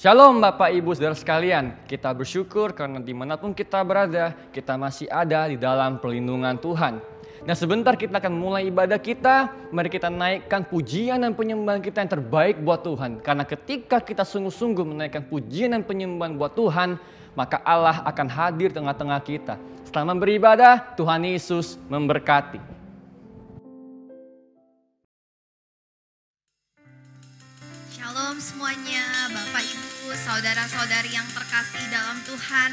Shalom Bapak Ibu Saudara sekalian, kita bersyukur karena dimanapun kita berada, kita masih ada di dalam perlindungan Tuhan. Nah sebentar kita akan mulai ibadah kita, mari kita naikkan pujian dan penyembahan kita yang terbaik buat Tuhan. Karena ketika kita sungguh-sungguh menaikkan pujian dan penyembahan buat Tuhan, maka Allah akan hadir di tengah-tengah kita. Selamat beribadah, Tuhan Yesus memberkati. Shalom semuanya, Bapak Ibu, saudara-saudari yang terkasih dalam Tuhan.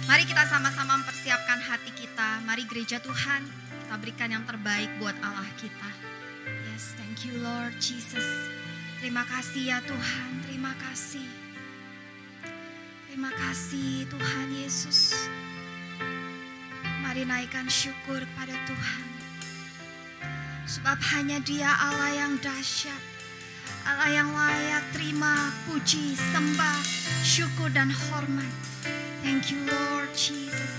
Mari kita sama-sama mempersiapkan hati kita. Mari gereja Tuhan, kita berikan yang terbaik buat Allah kita. Yes, thank you Lord Jesus. Terima kasih ya Tuhan, terima kasih. Terima kasih Tuhan Yesus. Mari naikkan syukur kepada Tuhan. Sebab hanya Dia Allah yang dahsyat. Allah yang layak terima puji, sembah, syukur dan hormat. Thank you Lord Jesus.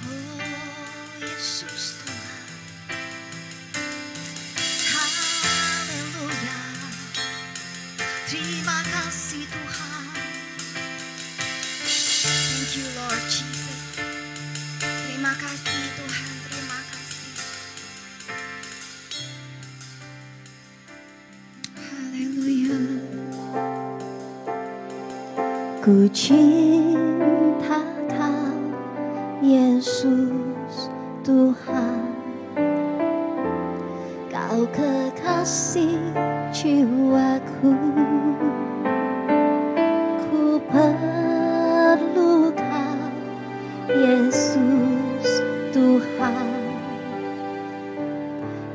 Oh Yesus Tuhan. Haleluya. Terima kasih Tuhan. Thank you Lord Jesus. Terima kasih Tuhan. Terima kasih. Ku cinta Kau, Yesus Tuhan. Kau kekasih jiwaku. Ku perlu Kau, Yesus Tuhan.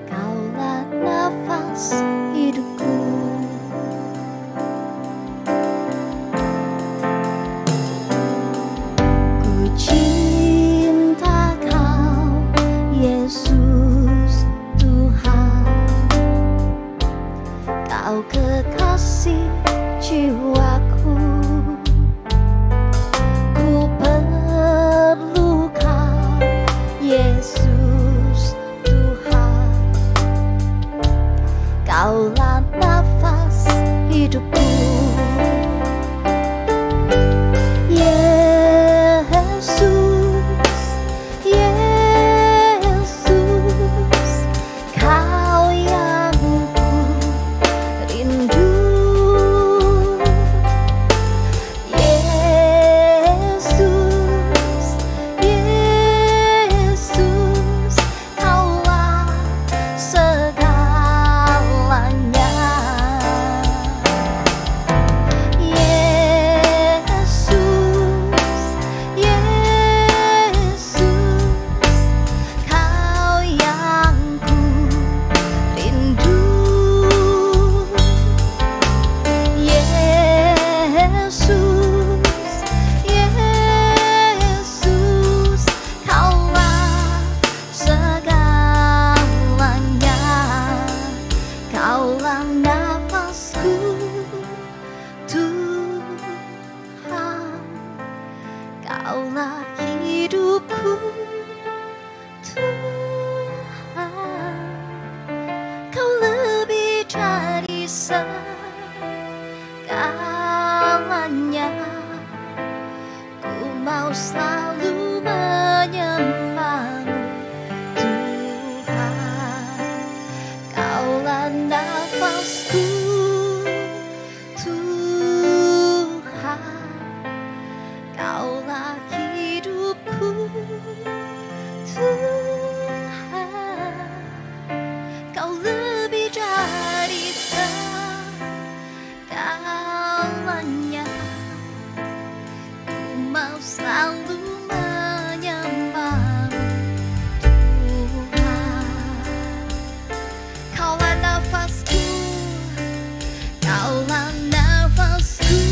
Kaulah nafas hidupku. mau selalu menyembahmu Tuhan. Kaulah nafasku Tuhan, Kaulah hidupku Tuhan. Kau lebih dari segalanya, ku mau selalu menyembahmu Tuhan. Kaulah nafasku, Kaulah nafasku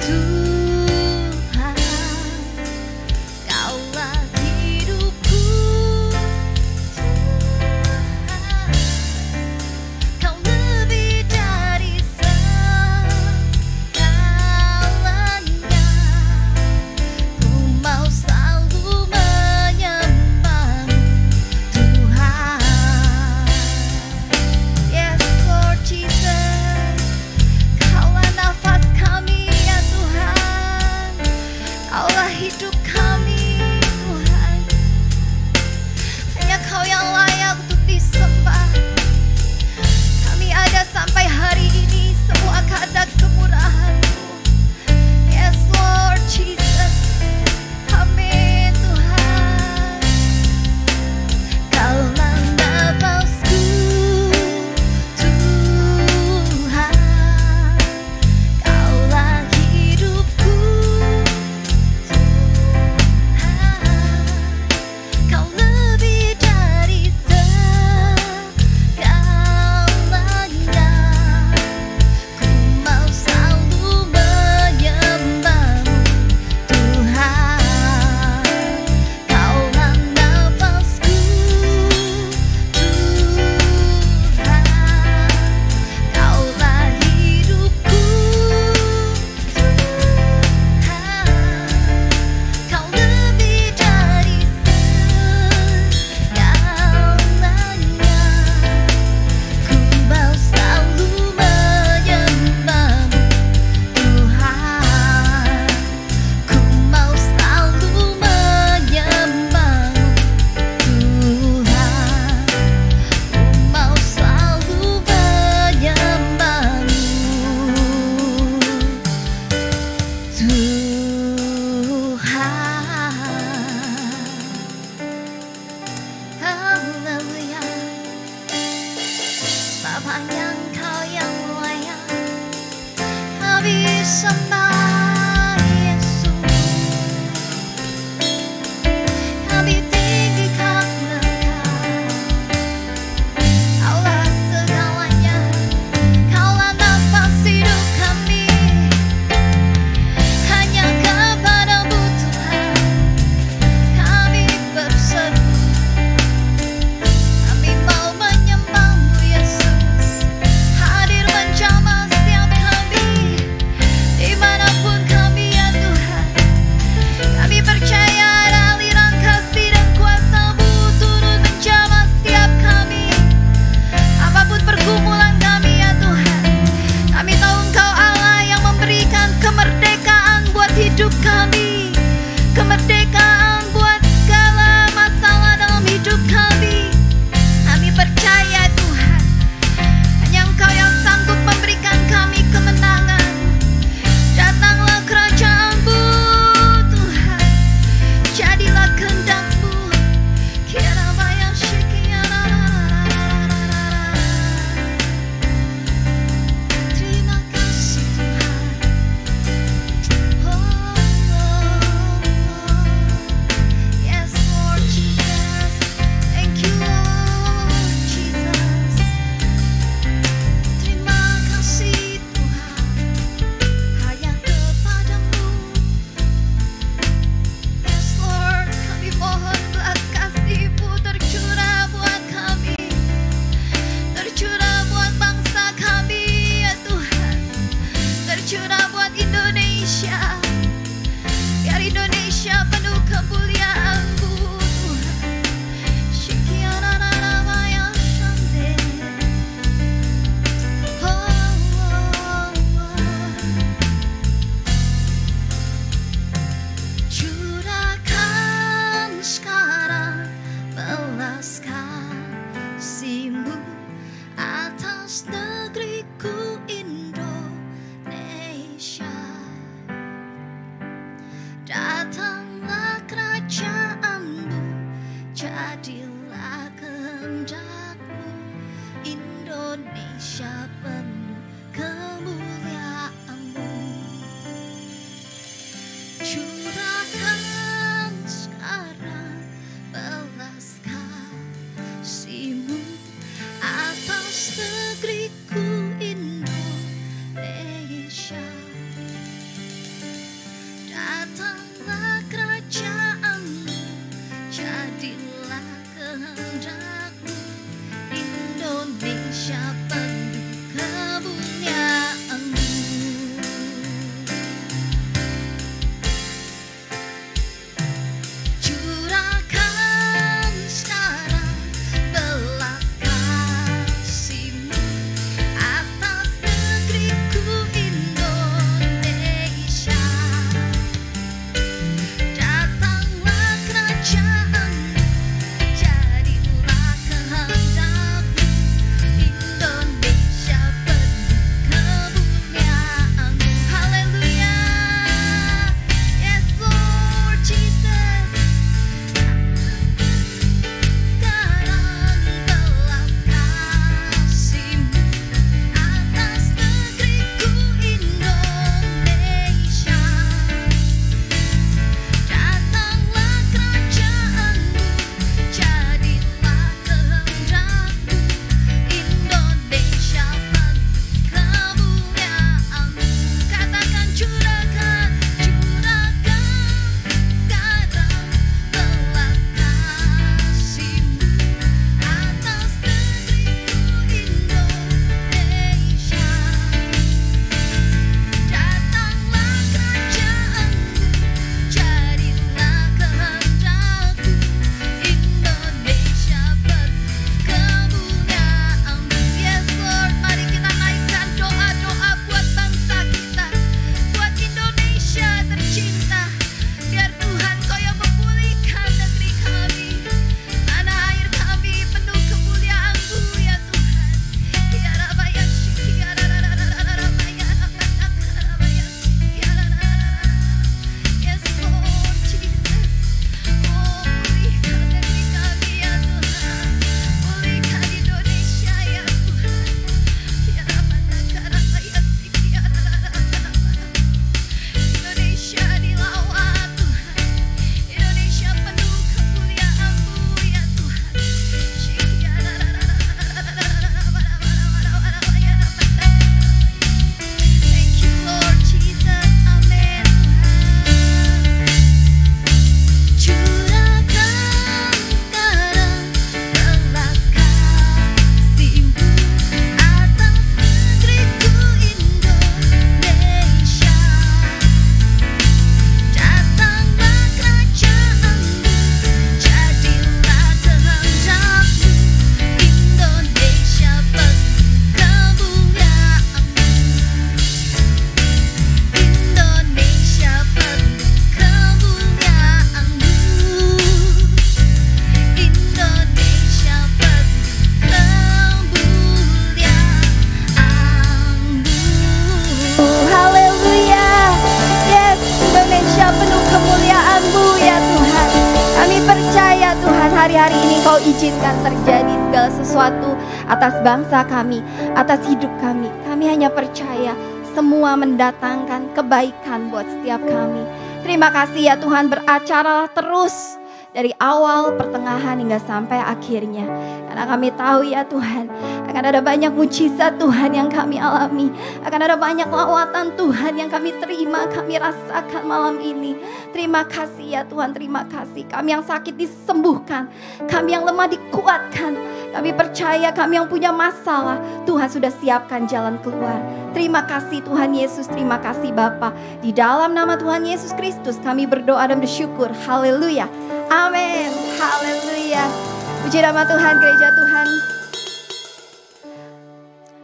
Tuhan, Kaulah hidupku Tuhan. Kau lebih dari segalanya, ku mau selalu menyembahmu Tuhan. Yes Lord Jesus, Kaulah nafas kami ya Tuhan, Kaulah hidup kami Tuhan. Hanya Kau yang layak untuk disembah. Kami ada sampai hari ini semua karena kemurahan-Mu. Yes Lord Jesus, amin Tuhan. Kaulah nafasku Tuhan, Kaulah hidupku Tuhan. Kau lebih dari segalanya, ku mau selalu menyembahmu Tuhan. Kaulah nafasku Tuhan, Kaulah hidupku Tuhan. Kau lebih dari segalanya, ku mau selalu menyembahmu Tuhan. Ku mau selalu menyembahmu Tuhan. Ku mau selalu menyembahmu Tuhan. Haleluya. Sebab hanya Engkau yang layak kami sembah Yesus. Kami tinggikan Engkau, Kaulah segalanya, Kaulah nafas hidup kami. Hanya kepadamu Tuhan kami berseru. Kami mau menyembahmu Yesus, hadir menjamah setiap kami di hari ini Kau izinkan terjadi segala sesuatu atas bangsa kami, atas hidup kami. Kami hanya percaya semua mendatangkan kebaikan buat setiap kami. Terima kasih ya Tuhan, beracara terus dari awal, pertengahan hingga sampai akhirnya. Karena kami tahu ya Tuhan, akan ada banyak mujizat Tuhan yang kami alami. Akan ada banyak lawatan Tuhan yang kami terima, kami rasakan malam ini. Terima kasih ya Tuhan, terima kasih. Kami yang sakit disembuhkan, kami yang lemah dikuatkan. Kami percaya kami yang punya masalah, Tuhan sudah siapkan jalan keluar. Terima kasih Tuhan Yesus, terima kasih Bapa. Di dalam nama Tuhan Yesus Kristus kami berdoa dan bersyukur. Haleluya. Amin. Haleluya. Puji nama Tuhan, gereja Tuhan.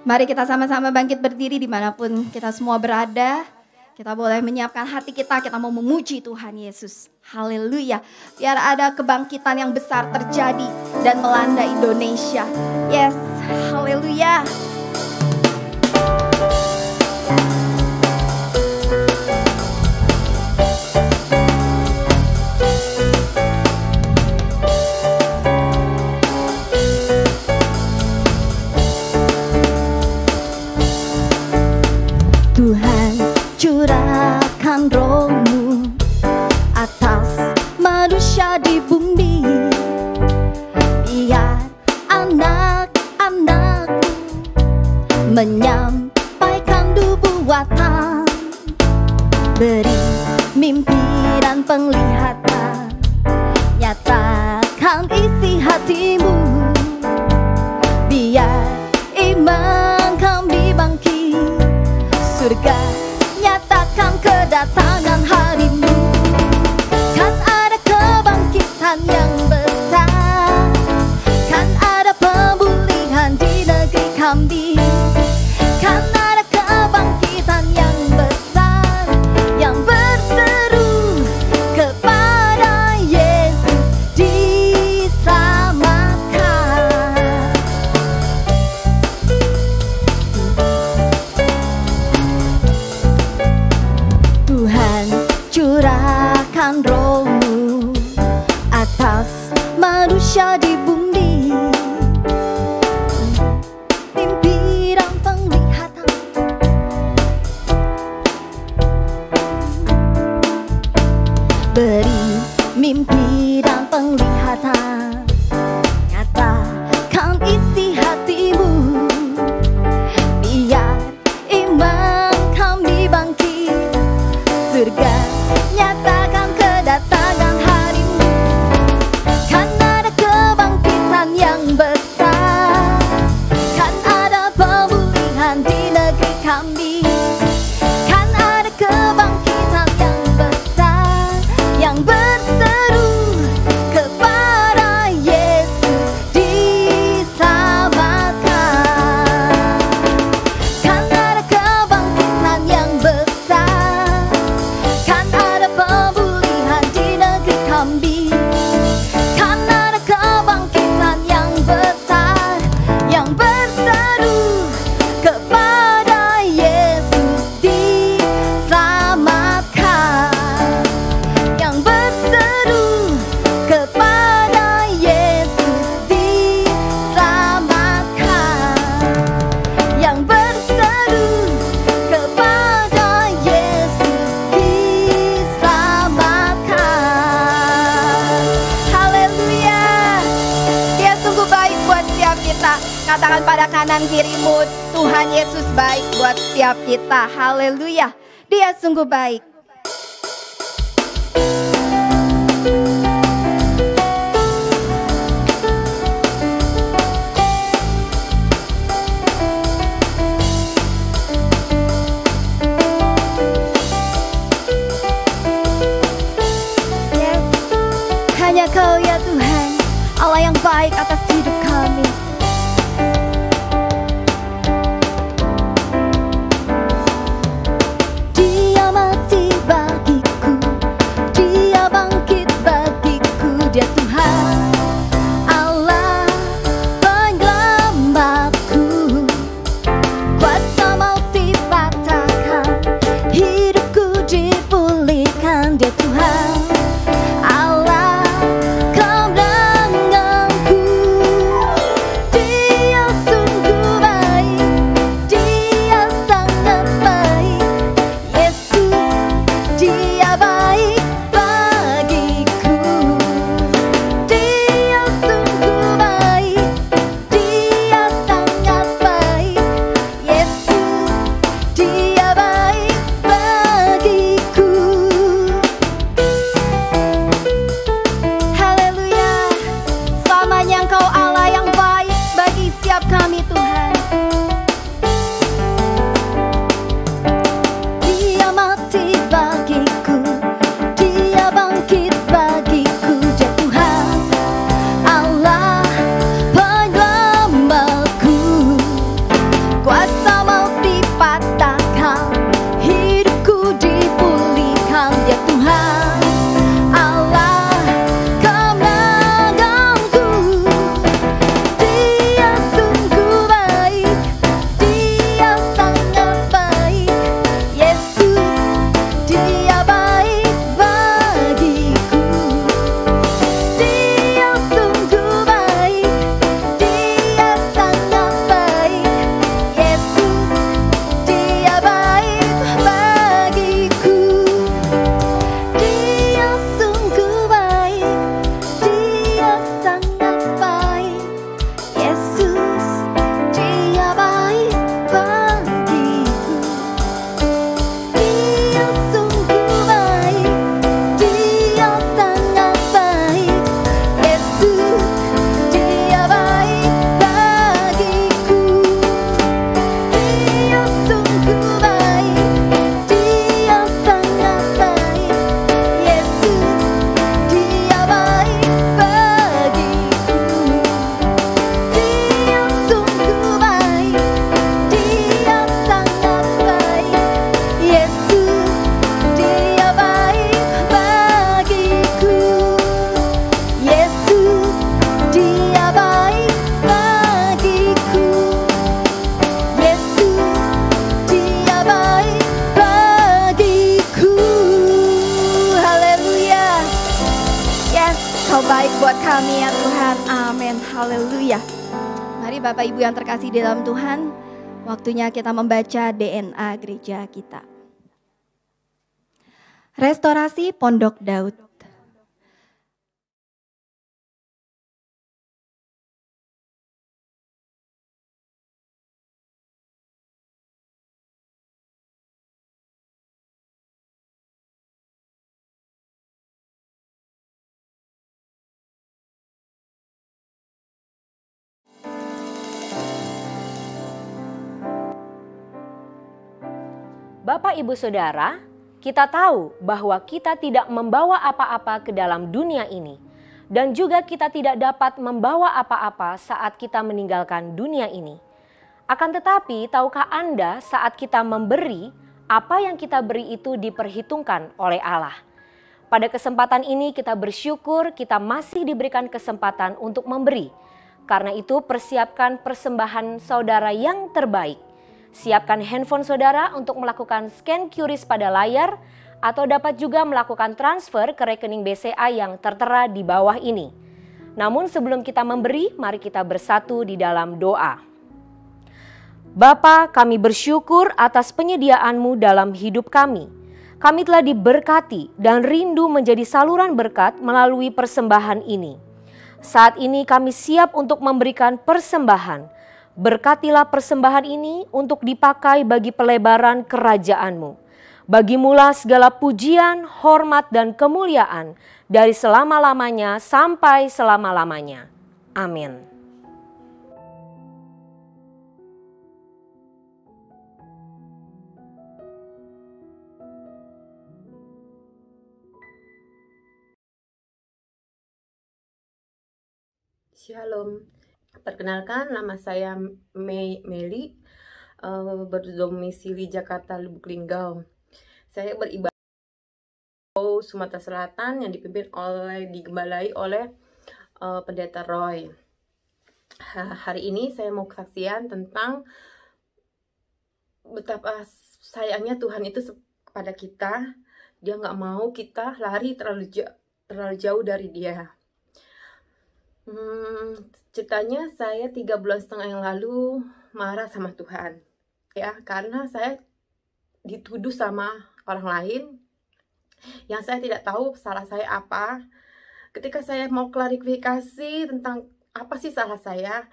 Mari kita sama-sama bangkit berdiri dimanapun kita semua berada. Kita boleh menyiapkan hati kita mau memuji Tuhan Yesus. Haleluya. Biar ada kebangkitan yang besar terjadi dan melanda Indonesia. Yes, haleluya. Tuhan, curahkan roh-Mu atas manusia di bumi. Biar anak-anak-Mu menyampaikan nubuatan, beri mimpi dan penglihatan, nyatakan isi hati-Mu. Biar iman kami bangkit, surga nyatakan kedatangan hari-Mu. Kan ada kebangkitan yang besar, kan ada pemulihan di negeri kami. Kan ada kebangkitan yang besar, yang berseru kepada Yesus diselamatkan. Tuhan, curahkan roh-Mu atas manusia di bumi. Mimpi dan penglihatan, beri mimpi dan penglihatan, nyatakan isi hati-Mu. Biar iman kami bangkit, surga nyatakan kedatangan hari-Mu. Kan ada kebangkitan yang besar, kan ada pemulihan di negeri kami. Kan ada kebangkitan yang besar, yang berseru kepada Yesus diselamatkan. Kan ada kebangkitan yang besar, kan ada pemulihan di negeri kami. Kan ada kebangkitan yang besar, yang berseru kepada Yesus diselamatkan. Yang berseru kepada Yesus diselamatkan. Yang berseru kepada Yesus diselamatkan. Haleluya. Dia sungguh baik buat setiap kita. Katakan pada kanan kirimu, Tuhan Yesus baik buat setiap kita. Haleluya. Dia sungguh baik. Yes. Hanya Kau ya Tuhan, Allah yang baik atas hidup kami. Dia mati kami ya Tuhan. Amin. Haleluya. Mari Bapak Ibu yang terkasih di dalam Tuhan, waktunya kita membaca DNA gereja kita. Restorasi Pondok Daud. Bapak, Ibu, Saudara, kita tahu bahwa kita tidak membawa apa-apa ke dalam dunia ini. Dan juga kita tidak dapat membawa apa-apa saat kita meninggalkan dunia ini. Akan tetapi, tahukah Anda saat kita memberi, apa yang kita beri itu diperhitungkan oleh Allah. Pada kesempatan ini kita bersyukur kita masih diberikan kesempatan untuk memberi. Karena itu persiapkan persembahan saudara yang terbaik. Siapkan handphone saudara untuk melakukan scan QRIS pada layar atau dapat juga melakukan transfer ke rekening BCA yang tertera di bawah ini. Namun sebelum kita memberi, mari kita bersatu di dalam doa. Bapa, kami bersyukur atas penyediaan-Mu dalam hidup kami. Kami telah diberkati dan rindu menjadi saluran berkat melalui persembahan ini. Saat ini kami siap untuk memberikan persembahan. Berkatilah persembahan ini untuk dipakai bagi pelebaran kerajaan-Mu. Bagimulah segala pujian, hormat, dan kemuliaan dari selama-lamanya sampai selama-lamanya. Amin. Shalom. Perkenalkan, nama saya Meli, berdomisili Jakarta, Lubuk Linggau. Saya beribadah di Sumatera Selatan yang digembalai oleh Pendeta Roy. Hari ini saya mau kesaksian tentang betapa sayangnya Tuhan itu kepada kita. Dia nggak mau kita lari terlalu jauh dari Dia. Ceritanya saya 3,5 bulan yang lalu marah sama Tuhan, ya, karena saya dituduh sama orang lain yang saya tidak tahu salah saya apa. Ketika saya mau klarifikasi tentang apa sih salah saya,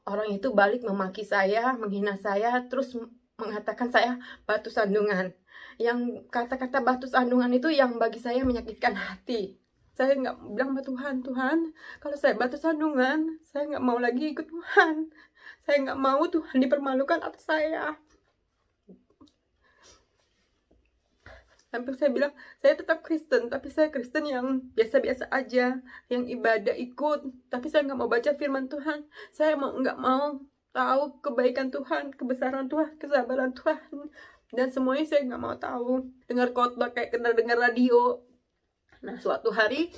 orang itu balik memaki saya, menghina saya, terus mengatakan saya batu sandungan. Yang kata-kata batu sandungan itu yang bagi saya menyakitkan hati. Saya nggak bilang sama Tuhan, kalau saya batu sandungan, saya nggak mau lagi ikut Tuhan. Saya nggak mau Tuhan dipermalukan atas saya. Sampai saya bilang, saya tetap Kristen, tapi saya Kristen yang biasa-biasa aja, yang ibadah ikut, tapi saya nggak mau baca firman Tuhan. Saya nggak mau tahu kebaikan Tuhan, kebesaran Tuhan, kesabaran Tuhan, dan semuanya saya nggak mau tahu. Dengar khotbah kayak kenal dengar radio. Nah, suatu hari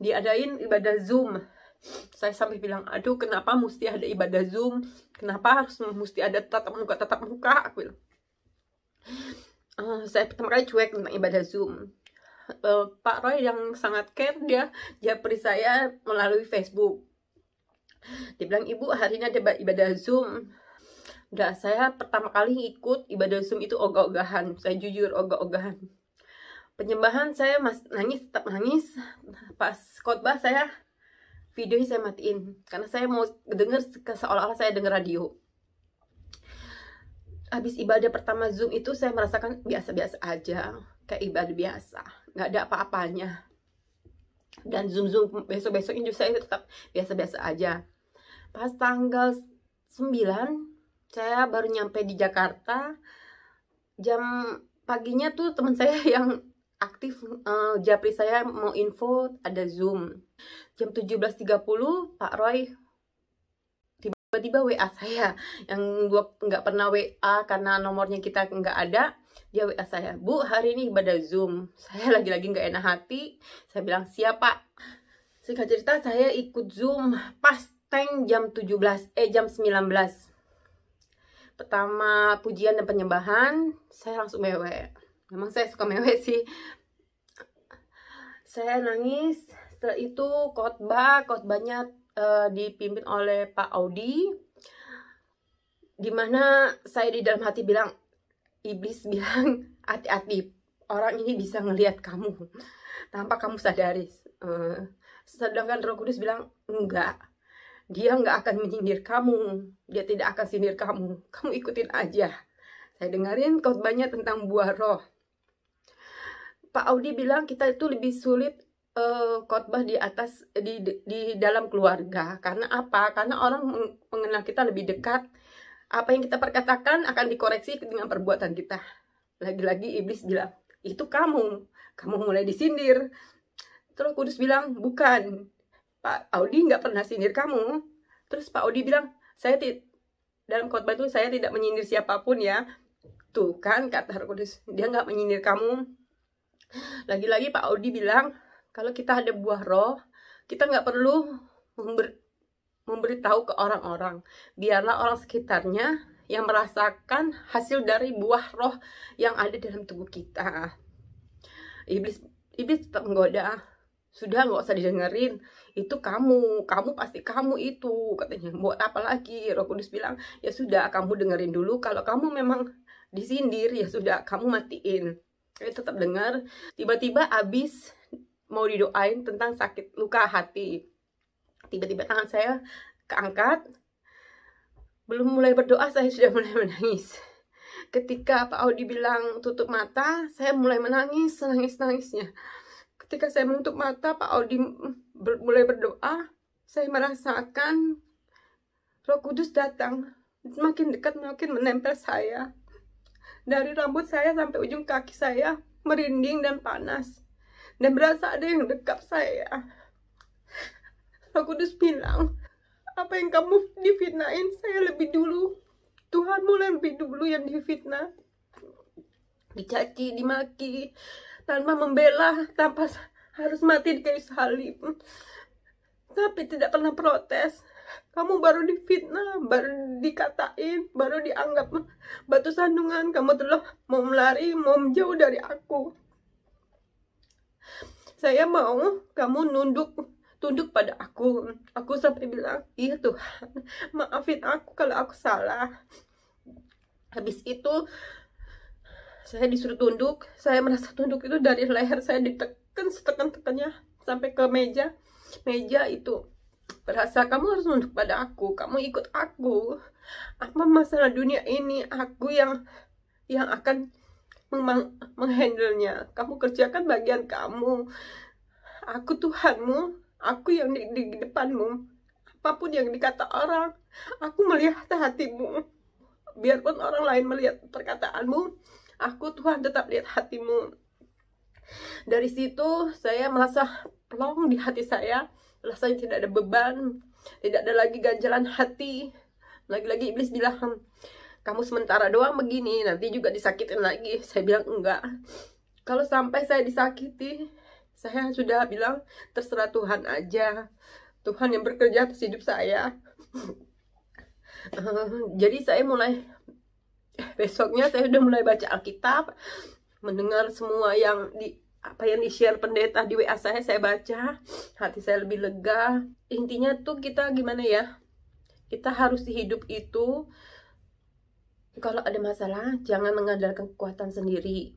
diadain ibadah Zoom. Saya sampai bilang, aduh, kenapa mesti ada ibadah Zoom? Kenapa mesti ada tatap muka? Aku bilang. Saya pertama kali cuek tentang ibadah Zoom. Pak Roy yang sangat care, dia japri saya melalui Facebook. Dia bilang, Ibu, hari ini ada ibadah Zoom. Udah, saya pertama kali ikut ibadah Zoom itu ogah-ogahan. Saya jujur ogah-ogahan. Penyembahan saya tetap nangis. Pas khotbah videonya saya matiin karena saya mau denger seolah-olah saya denger radio. Habis ibadah pertama Zoom itu saya merasakan biasa-biasa aja, kayak ibadah biasa, nggak ada apa-apanya. Dan Zoom besok-besoknya juga saya tetap biasa-biasa aja. Pas tanggal 9 saya baru nyampe di Jakarta. Jam paginya tuh teman saya yang aktif japri saya mau info ada Zoom. Jam 17.30 Pak Roy tiba-tiba WA saya yang nggak pernah WA karena nomornya kita nggak ada. Dia WA saya, Bu, hari ini ibadah Zoom. Saya lagi-lagi nggak enak hati. Saya bilang, siap Pak. Singkat cerita saya ikut Zoom pas jam 19. Pertama pujian dan penyembahan saya langsung mewek. Memang saya suka mewek sih. Saya nangis, Setelah itu khotbahnya dipimpin oleh Pak Audi, dimana saya di dalam hati bilang, iblis bilang, hati-hati, orang ini bisa ngelihat kamu tanpa kamu sadari. Sedangkan Roh Kudus bilang, enggak, dia enggak akan menyindir kamu, dia tidak akan sindir kamu ikutin aja. Saya dengerin khotbahnya tentang buah roh. Pak Audi bilang kita itu lebih sulit khotbah di dalam keluarga. Karena apa? Karena orang mengenal kita lebih dekat. Apa yang kita perkatakan akan dikoreksi dengan perbuatan kita. Lagi-lagi iblis bilang, itu kamu mulai disindir. Terus Kudus bilang, bukan, Pak Audi nggak pernah sindir kamu. Terus Pak Audi bilang, dalam khotbah itu saya tidak menyindir siapapun ya. Tuh kan kata Roh Kudus, dia nggak menyindir kamu. Lagi-lagi Pak Audi bilang, kalau kita ada buah roh, kita nggak perlu memberitahu ke orang-orang. Biarlah orang sekitarnya yang merasakan hasil dari buah roh yang ada dalam tubuh kita. Iblis tetap menggoda. Sudah, nggak usah didengerin. Itu kamu pasti kamu itu, katanya. Buat apa lagi? Roh Kudus bilang, ya sudah, kamu dengerin dulu. Kalau kamu memang disindir, ya sudah, kamu matiin. Saya tetap dengar. Tiba-tiba abis mau didoain tentang sakit luka hati. Tiba-tiba tangan saya keangkat. Belum mulai berdoa, saya sudah mulai menangis. Ketika Pak Audi bilang tutup mata, saya mulai menangis, nangis-nangisnya. Ketika saya menutup mata, Pak Audi mulai berdoa, saya merasakan Roh Kudus datang. Semakin dekat, makin menempel saya. Dari rambut saya sampai ujung kaki saya merinding dan panas. Dan berasa ada yang dekat saya. Roh Kudus bilang, apa yang kamu difitnahin, saya lebih dulu. Tuhan mulai lebih dulu yang difitnah. Dicaci, dimaki, tanpa membela, tanpa harus mati di kayu salib. Tapi tidak pernah protes. Kamu baru difitnah, baru dikatain, baru dianggap batu sandungan. Kamu telah mau melari, mau menjauh dari aku. Saya mau kamu tunduk pada aku. Aku sampai bilang, iya Tuhan, maafin aku kalau aku salah. Habis itu, saya disuruh tunduk. Saya merasa tunduk itu dari leher saya ditekan setekan-tekannya sampai ke meja. Meja itu berasa kamu harus tunduk pada aku, kamu ikut aku. Apa masalah dunia ini, aku yang akan menghandle-nya. Kamu kerjakan bagian kamu. Aku Tuhanmu, aku yang di depanmu. Apapun yang dikata orang, aku melihat hatimu. Biarpun orang lain melihat perkataanmu, aku Tuhan tetap lihat hatimu. Dari situ saya merasa plong di hati saya. Rasanya tidak ada beban, tidak ada lagi ganjalan hati. Lagi-lagi iblis bilang, kamu sementara doang begini, nanti juga disakitin lagi. Saya bilang enggak. Kalau sampai saya disakiti, saya sudah bilang terserah Tuhan aja. Tuhan yang bekerja atas hidup saya. Jadi saya mulai, besoknya saya sudah mulai baca Alkitab, mendengar semua yang apa yang di-share pendeta di WA saya baca. Hati saya lebih lega. Intinya tuh kita gimana ya, kita harus di hidup itu, kalau ada masalah jangan mengandalkan kekuatan sendiri.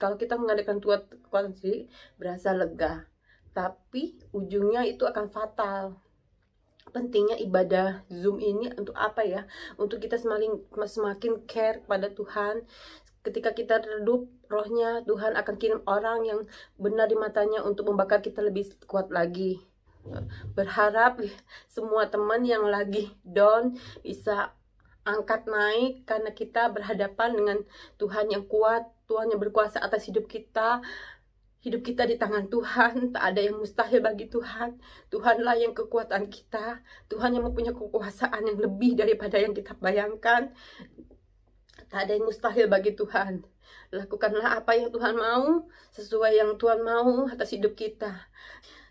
Kalau kita mengandalkan kekuatan sendiri, berasa lega, tapi ujungnya itu akan fatal. Pentingnya ibadah Zoom ini untuk apa ya? Untuk kita semakin care pada Tuhan. Ketika kita redup rohnya, Tuhan akan kirim orang yang benar di matanya untuk membakar kita lebih kuat lagi. Berharap semua teman yang lagi down bisa angkat naik, karena kita berhadapan dengan Tuhan yang kuat, Tuhan yang berkuasa atas hidup kita. Hidup kita di tangan Tuhan, tak ada yang mustahil bagi Tuhan. Tuhanlah yang kekuatan kita, Tuhan yang mempunyai kekuasaan yang lebih daripada yang kita bayangkan. Tak ada yang mustahil bagi Tuhan. Lakukanlah apa yang Tuhan mau, sesuai yang Tuhan mau atas hidup kita.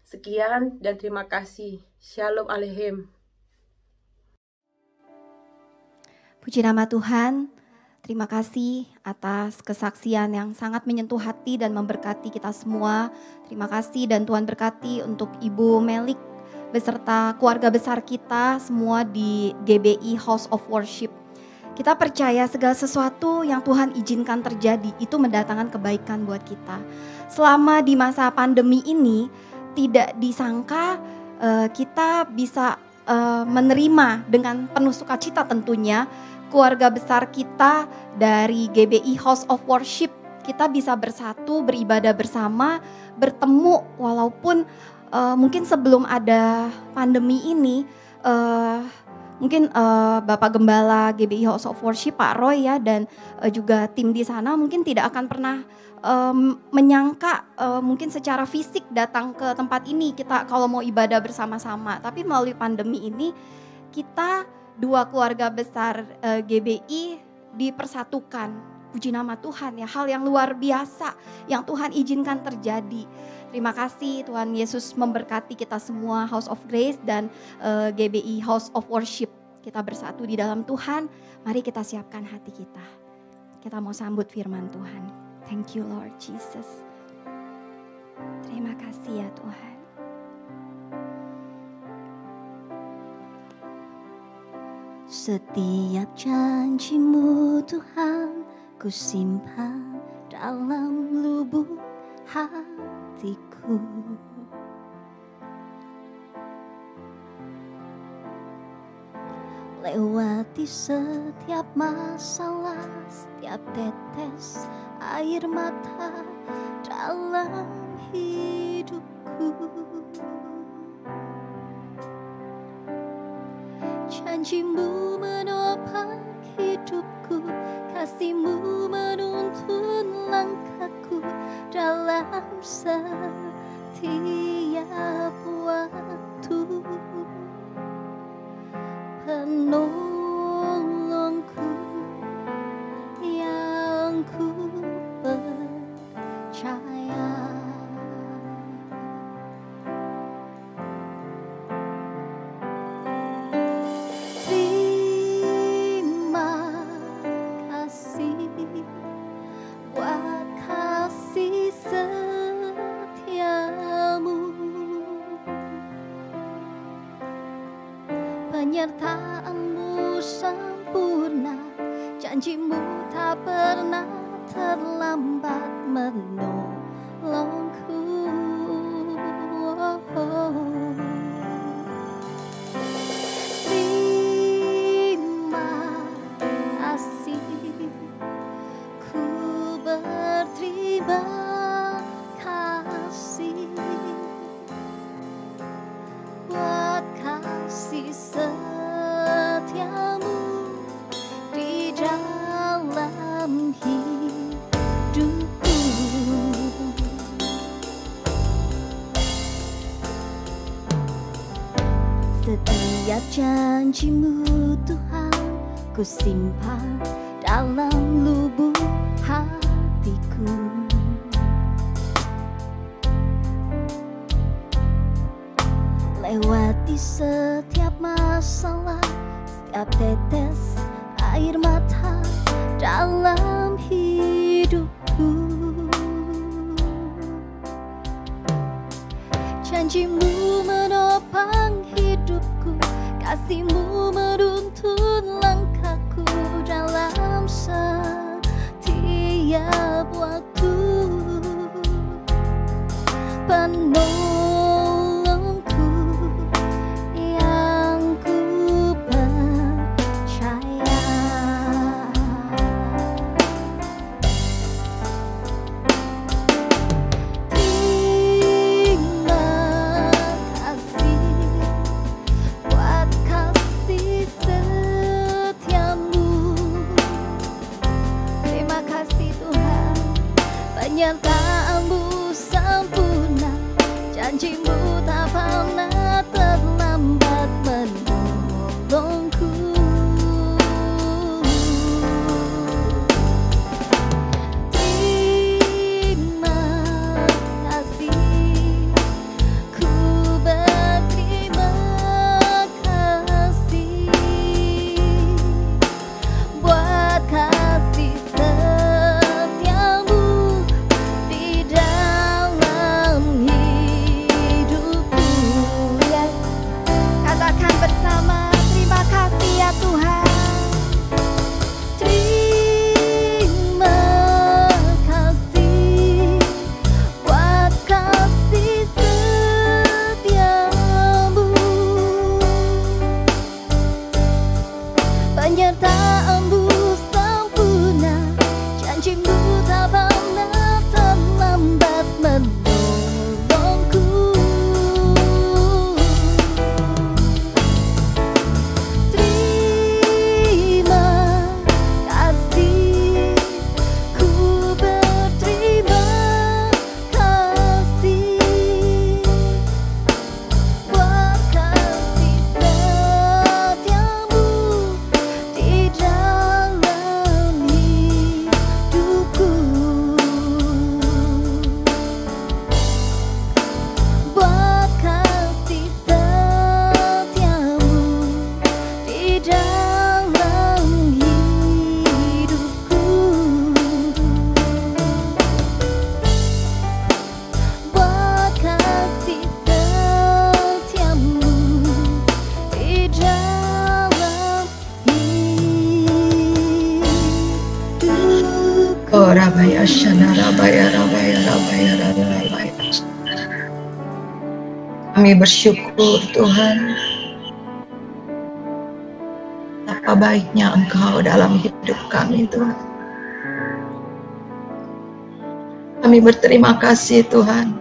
Sekian dan terima kasih. Shalom Aleichem. Puji nama Tuhan. Terima kasih atas kesaksian yang sangat menyentuh hati dan memberkati kita semua. Terima kasih dan Tuhan berkati untuk Ibu Melik beserta keluarga besar kita semua di GBI House of Worship. Kita percaya segala sesuatu yang Tuhan izinkan terjadi itu mendatangkan kebaikan buat kita. Selama di masa pandemi ini tidak disangka kita bisa menerima dengan penuh sukacita tentunya keluarga besar kita dari GBI House of Worship. Kita bisa bersatu, beribadah bersama, bertemu walaupun mungkin sebelum ada pandemi ini mungkin Bapak Gembala GBI House of Worship Pak Roy ya dan juga tim di sana mungkin tidak akan pernah menyangka mungkin secara fisik datang ke tempat ini kita kalau mau ibadah bersama-sama. Tapi melalui pandemi ini kita dua keluarga besar GBI dipersatukan. Puji nama Tuhan ya, hal yang luar biasa yang Tuhan izinkan terjadi. Terima kasih Tuhan Yesus memberkati kita semua House of Grace dan GBI House of Worship. Kita bersatu di dalam Tuhan, mari kita siapkan hati kita. Kita mau sambut firman Tuhan. Thank you Lord Jesus. Terima kasih ya Tuhan. Setiap janji-Mu Tuhan ku simpan dalam lubuk hatiku. Lewati setiap masalah, setiap tetes air mata dalam hidupku. Janji-Mu menopang hidupku, kasih-Mu menuntun langkahku dalam setiap waktu. Penolongku yang ku percaya. Terima kasih buat kasih setiamu, penyertaan-Mu sempurna, janji-Mu tak pernah terlambat menolongku. Terima kasih, ku berterima kasih buat kasih setiamu di dalam hidupku. Setiap janji-Mu Tuhan ku simpan dalam lubuk hatiku. Lewati setiap masalah, setiap tetes air mata dalam hidupku. Janji-Mu menopang hidupku, kasih-Mu menuntun langkahku dalam setiap waktu. Penolongku yang ku percaya. Terima kasih buat kasih setiamu. Terima kasih Tuhan, penyertaan-Mu sempurna, janji-Mu tak pernah terlambat menolongku. Terima kasih, ku berterima kasih buat kasih Rabaya Shana Rabaya Rabaya Rabaya Rabaya. Kami bersyukur Tuhan, betapa baiknya Engkau dalam hidup kami Tuhan. Kami berterima kasih Tuhan,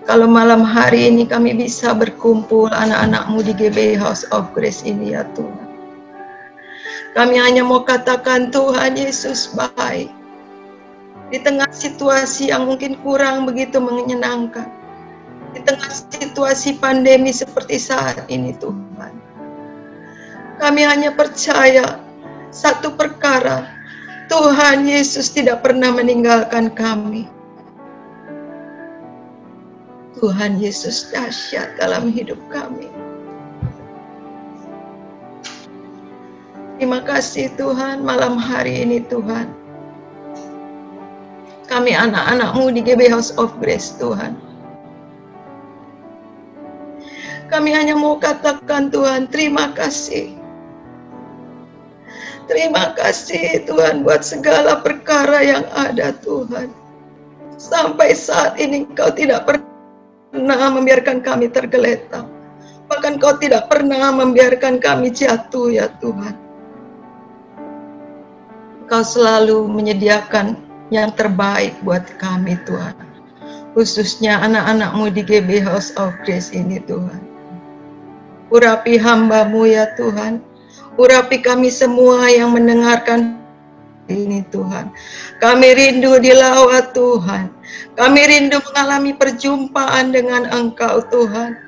kalau malam hari ini kami bisa berkumpul anak-anak-Mu di GB House of Grace ini ya Tuhan. Kami hanya mau katakan Tuhan Yesus baik. Di tengah situasi yang mungkin kurang begitu menyenangkan, di tengah situasi pandemi seperti saat ini Tuhan, kami hanya percaya satu perkara, Tuhan Yesus tidak pernah meninggalkan kami. Tuhan Yesus dahsyat dalam hidup kami. Terima kasih Tuhan malam hari ini Tuhan. Kami anak-anak-Mu di GB House of Grace Tuhan. Kami hanya mau katakan Tuhan terima kasih. Terima kasih Tuhan buat segala perkara yang ada Tuhan. Sampai saat ini Engkau tidak pernah membiarkan kami tergeletak. Bahkan Engkau tidak pernah membiarkan kami jatuh ya Tuhan. Engkau selalu menyediakan yang terbaik buat kami Tuhan. Khususnya anak-anak-Mu di GB House of Grace ini Tuhan. Urapi hamba-Mu ya Tuhan. Urapi kami semua yang mendengarkan ini Tuhan. Kami rindu dilawat Tuhan. Kami rindu mengalami perjumpaan dengan Engkau Tuhan.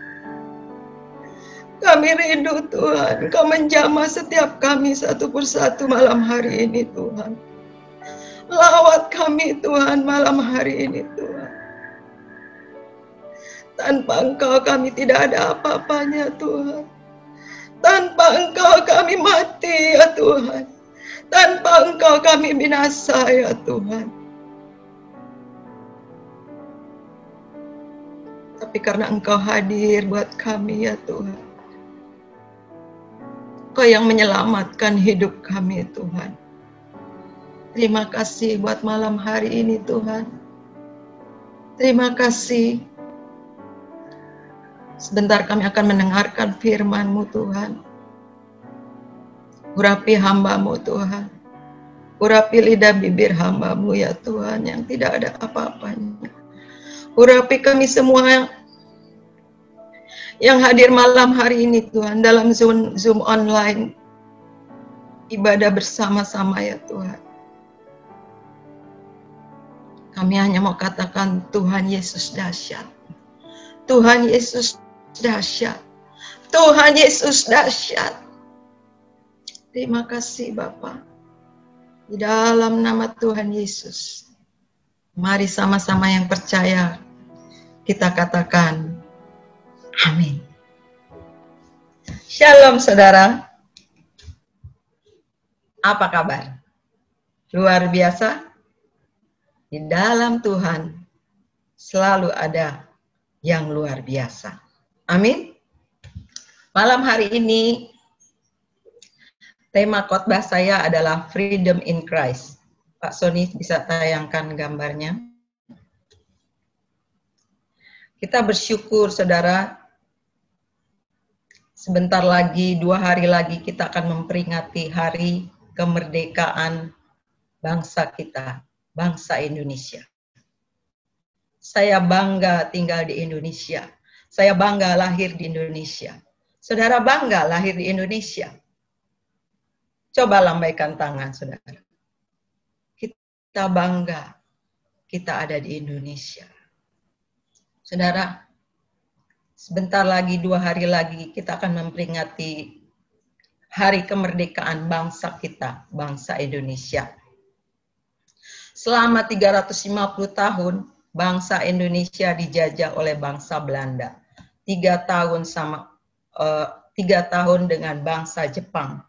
Kami rindu Tuhan, Engkau menjamah setiap kami satu persatu malam hari ini Tuhan. Lawat kami Tuhan malam hari ini Tuhan. Tanpa Engkau kami tidak ada apa-apanya Tuhan. Tanpa Engkau kami mati ya Tuhan. Tanpa Engkau kami binasa ya Tuhan. Tapi karena Engkau hadir buat kami ya Tuhan. Engkau yang menyelamatkan hidup kami Tuhan. Terima kasih buat malam hari ini Tuhan. Terima kasih. Sebentar kami akan mendengarkan firman-Mu Tuhan. Urapi hamba-Mu Tuhan. Urapi lidah bibir hamba-Mu ya Tuhan yang tidak ada apa-apanya. Urapi kami semua yang hadir malam hari ini Tuhan dalam Zoom online. Ibadah bersama-sama ya Tuhan. Kami hanya mau katakan Tuhan Yesus dahsyat. Tuhan Yesus dahsyat. Tuhan Yesus dahsyat. Terima kasih Bapa. Di dalam nama Tuhan Yesus. Mari sama-sama yang percaya kita katakan amin. Shalom saudara. Apa kabar? Luar biasa? Di dalam Tuhan selalu ada yang luar biasa. Amin. Malam hari ini tema khotbah saya adalah Freedom in Christ. Pak Sony bisa tayangkan gambarnya. Kita bersyukur saudara, sebentar lagi, 2 hari lagi kita akan memperingati hari kemerdekaan bangsa kita, bangsa Indonesia. Saya bangga tinggal di Indonesia. Saya bangga lahir di Indonesia. Saudara bangga lahir di Indonesia. Coba lambaikan tangan saudara. Kita bangga kita ada di Indonesia. Saudara, sebentar lagi, 2 hari lagi kita akan memperingati hari kemerdekaan bangsa kita, bangsa Indonesia. Selama 350 tahun, bangsa Indonesia dijajah oleh bangsa Belanda. 3 tahun dengan bangsa Jepang.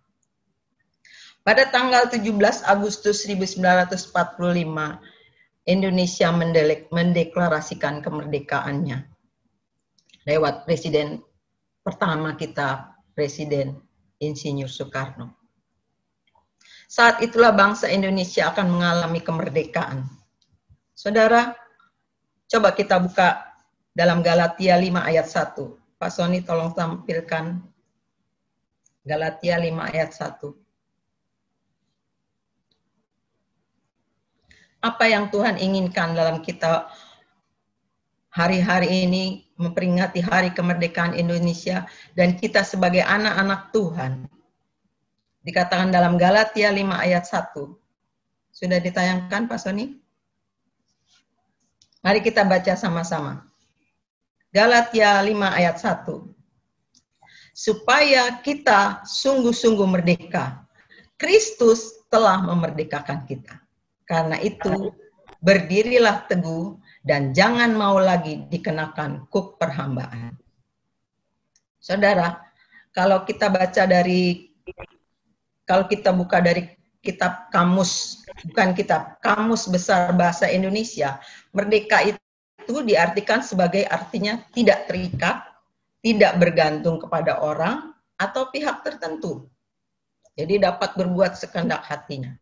Pada tanggal 17 Agustus 1945, Indonesia mendeklarasikan kemerdekaannya lewat presiden pertama kita, Presiden Insinyur Soekarno. Saat itulah bangsa Indonesia akan mengalami kemerdekaan. Saudara, coba kita buka dalam Galatia 5 ayat 1. Pak Sony tolong tampilkan Galatia 5 ayat 1. Apa yang Tuhan inginkan dalam kita hari-hari ini memperingati hari kemerdekaan Indonesia dan kita sebagai anak-anak Tuhan. Dikatakan dalam Galatia 5 ayat 1. Sudah ditayangkan Pak Sony? Mari kita baca sama-sama. Galatia 5 ayat 1. Supaya kita sungguh-sungguh merdeka, Kristus telah memerdekakan kita. Karena itu, berdirilah teguh dan jangan mau lagi dikenakan kuk perhambaan. Saudara, kalau kita buka dari kitab kamus, bukan kitab, kamus besar bahasa Indonesia, merdeka itu diartikan sebagai artinya tidak terikat, tidak bergantung kepada orang atau pihak tertentu. Jadi dapat berbuat sekehendak hatinya.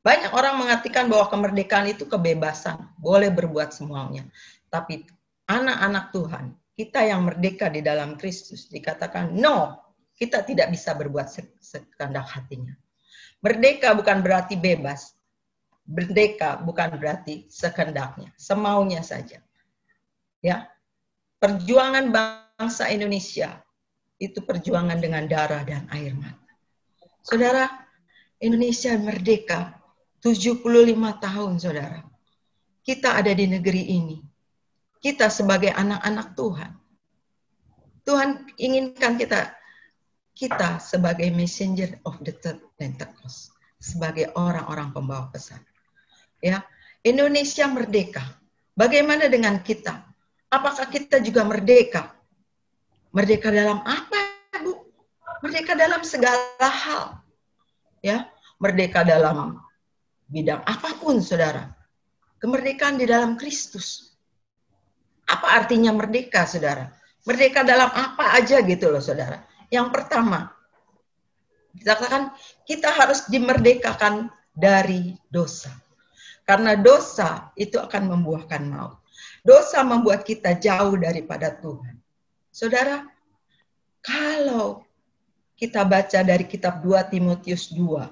Banyak orang mengartikan bahwa kemerdekaan itu kebebasan, boleh berbuat semuanya. Tapi anak-anak Tuhan, kita yang merdeka di dalam Kristus, dikatakan no, kita tidak bisa berbuat sekehendak hatinya. Merdeka bukan berarti bebas. Merdeka bukan berarti sekehendaknya, semaunya saja. Ya, perjuangan bangsa Indonesia itu perjuangan dengan darah dan air mata. Saudara, Indonesia merdeka 75 tahun, saudara. Kita ada di negeri ini. Kita sebagai anak-anak Tuhan. Tuhan inginkan kita sebagai messenger of the third Pentecost. Sebagai orang-orang pembawa pesan. Ya, Indonesia merdeka. Bagaimana dengan kita? Apakah kita juga merdeka? Merdeka dalam apa, Bu? Merdeka dalam segala hal. Ya, merdeka dalam bidang apapun, saudara. Kemerdekaan di dalam Kristus. Apa artinya merdeka, saudara? Merdeka dalam apa aja gitu loh, saudara. Yang pertama, kita katakan kita harus dimerdekakan dari dosa. Karena dosa itu akan membuahkan maut. Dosa membuat kita jauh daripada Tuhan. Saudara, kalau kita baca dari kitab 2 Timotius 2,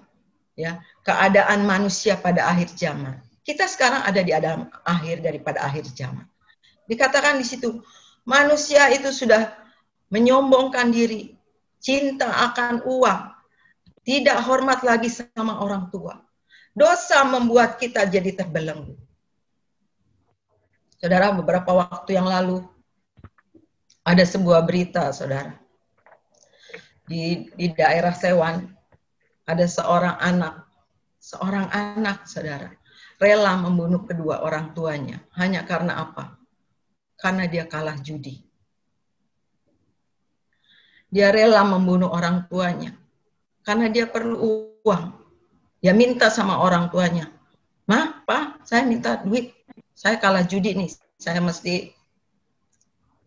ya, keadaan manusia pada akhir zaman. Kita sekarang ada di dalam akhir daripada akhir zaman. Dikatakan di situ, manusia itu sudah menyombongkan diri, cinta akan uang, tidak hormat lagi sama orang tua. Dosa membuat kita jadi terbelenggu. Saudara, beberapa waktu yang lalu ada sebuah berita, saudara. Di daerah Sewan, ada seorang anak, saudara, rela membunuh kedua orang tuanya. Hanya karena apa? Karena dia kalah judi. Dia rela membunuh orang tuanya. Karena dia perlu uang. Dia minta sama orang tuanya. Ma, Pa, saya minta duit. Saya kalah judi nih. Saya mesti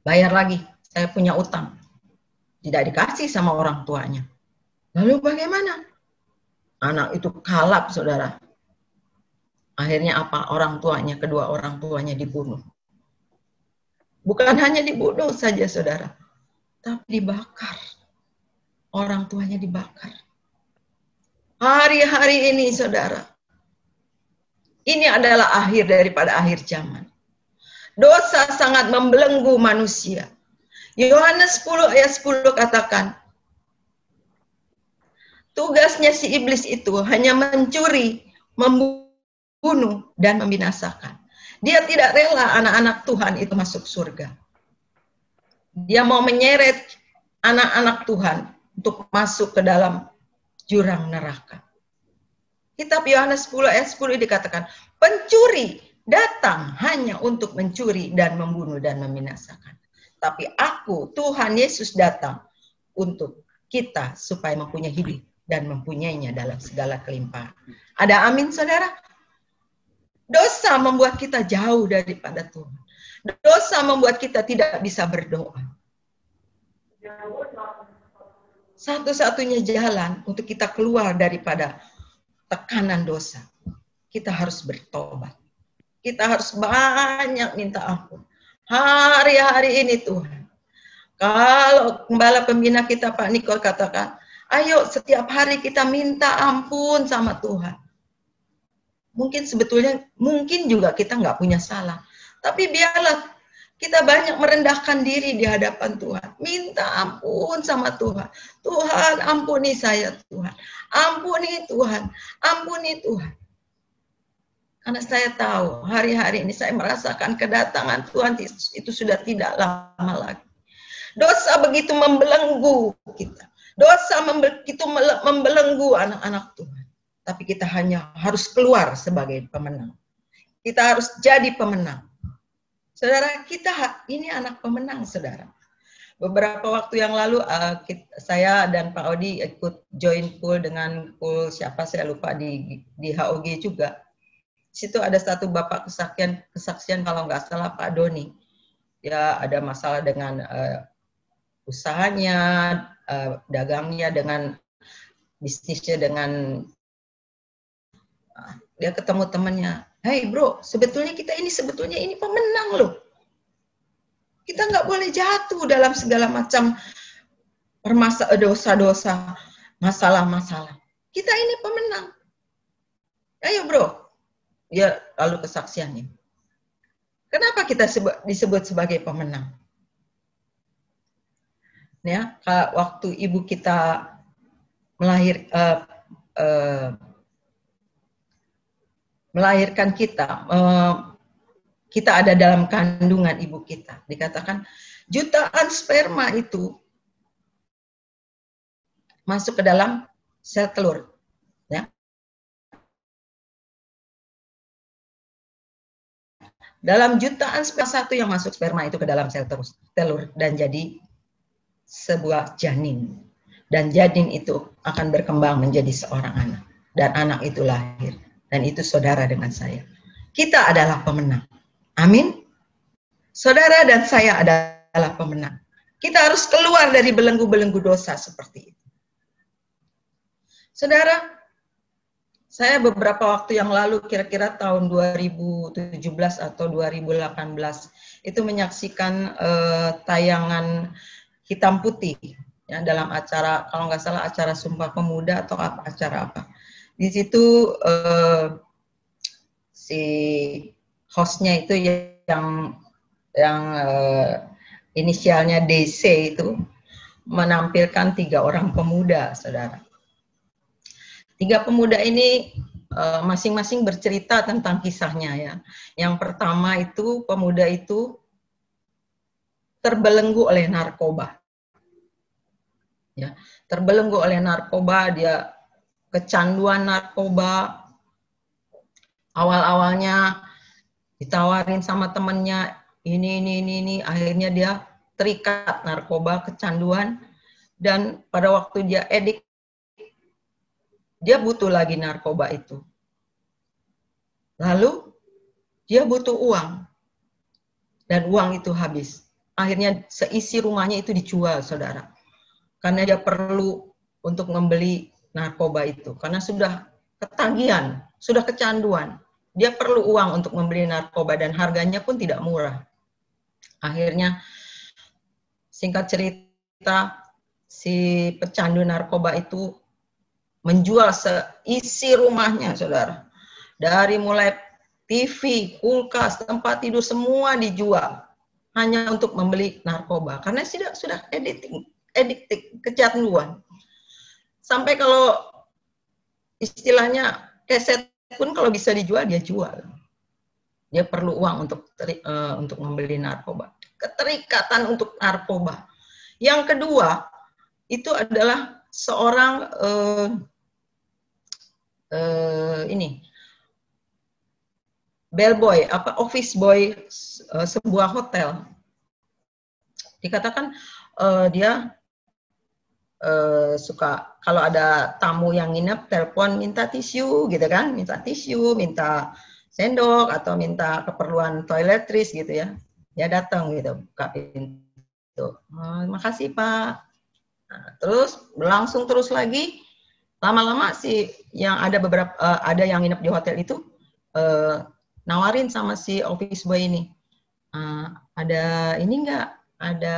bayar lagi. Saya punya utang. Tidak dikasih sama orang tuanya. Lalu bagaimana? Anak itu kalap, saudara. Akhirnya apa? Kedua orang tuanya dibunuh. Bukan hanya dibunuh saja, saudara. Tapi dibakar. Orang tuanya dibakar. Hari-hari ini, saudara. Ini adalah akhir daripada akhir zaman. Dosa sangat membelenggu manusia. Yohanes 10 ayat 10 katakan, tugasnya si iblis itu hanya mencuri, membunuh, dan membinasakan. Dia tidak rela anak-anak Tuhan itu masuk surga. Dia mau menyeret anak-anak Tuhan untuk masuk ke dalam jurang neraka. Kitab Yohanes 10 ayat 10 dikatakan, pencuri datang hanya untuk mencuri dan membunuh dan membinasakan. Tapi aku, Tuhan Yesus datang untuk kita supaya mempunyai hidup dan mempunyainya dalam segala kelimpahan. Ada amin, saudara? Dosa membuat kita jauh daripada Tuhan. Dosa membuat kita tidak bisa berdoa. satu-satunya jalan untuk kita keluar daripada tekanan dosa, kita harus bertobat. Kita harus banyak minta ampun. Hari-hari ini Tuhan, kalau gembala pembina kita Pak Niko katakan, ayo setiap hari kita minta ampun sama Tuhan. Mungkin sebetulnya, mungkin juga kita nggak punya salah. Tapi biarlah kita banyak merendahkan diri di hadapan Tuhan. Minta ampun sama Tuhan. Tuhan ampuni saya Tuhan. Ampuni Tuhan. Ampuni Tuhan. Karena saya tahu hari-hari ini saya merasakan kedatangan Tuhan itu sudah tidak lama lagi. Dosa begitu membelenggu kita. Dosa begitu membelenggu anak-anak Tuhan. Tapi kita hanya harus keluar sebagai pemenang. Kita harus jadi pemenang. Saudara, kita ini anak pemenang, saudara. Beberapa waktu yang lalu saya dan Pak Odi ikut join pool dengan pool siapa saya lupa di HOG juga. Di situ ada satu bapak kesaksian kalau nggak salah Pak Doni. Ya ada masalah dengan usahanya, dagangnya, dengan bisnisnya, dengan dia ketemu temannya. Hey bro, sebetulnya ini pemenang loh. Kita nggak boleh jatuh dalam segala macam dosa-dosa, masalah-masalah. Kita ini pemenang. Ayo bro. Dia lalu kesaksiannya. Kenapa kita disebut sebagai pemenang? Ya, waktu ibu kita melahirkan kita, kita ada dalam kandungan ibu kita. Dikatakan jutaan sperma itu masuk ke dalam sel telur. Ya. Dalam jutaan sperma satu yang masuk sperma itu ke dalam sel telur dan jadi sebuah janin. Dan janin itu akan berkembang menjadi seorang anak. Dan anak itu lahir. Dan itu saudara dengan saya. Kita adalah pemenang. Amin. Saudara dan saya adalah pemenang. Kita harus keluar dari belenggu-belenggu dosa seperti itu. Saudara, saya beberapa waktu yang lalu, kira-kira tahun 2017 atau 2018, itu menyaksikan tayangan hitam putih ya, dalam acara, kalau nggak salah acara Sumpah Pemuda atau acara apa. Di situ si hostnya itu yang inisialnya DC itu menampilkan 3 orang pemuda, saudara. 3 pemuda ini masing-masing bercerita tentang kisahnya ya. Yang pertama itu pemuda itu terbelenggu oleh narkoba. Ya, terbelenggu oleh narkoba, dia kecanduan narkoba. Awal-awalnya ditawarin sama temennya ini, akhirnya dia terikat narkoba, kecanduan, dan pada waktu dia edik, dia butuh lagi narkoba itu. Lalu dia butuh uang. Dan uang itu habis. Akhirnya seisi rumahnya itu dijual, saudara. Karena dia perlu untuk membeli narkoba itu. Karena sudah ketagihan, sudah kecanduan. Dia perlu uang untuk membeli narkoba dan harganya pun tidak murah. Akhirnya, singkat cerita, si pecandu narkoba itu menjual seisi rumahnya, saudara. Dari mulai TV, kulkas, tempat tidur, semua dijual. Hanya untuk membeli narkoba. Karena sudah addicted, kecanduan. Sampai kalau istilahnya keset pun kalau bisa dijual, dia jual. Dia perlu uang untuk membeli narkoba. Keterikatan untuk narkoba. Yang kedua, itu adalah seorang bellboy, office boy sebuah hotel. Dikatakan dia suka kalau ada tamu yang nginep, telepon minta tisu gitu kan, minta tisu, minta sendok atau minta keperluan toiletries gitu ya. Dia datang gitu, buka pintu. Makasih Pak. Nah, terus berlangsung terus lagi, lama-lama si yang ada beberapa ada yang nginep di hotel itu nawarin sama si office boy ini, ada ini nggak, ada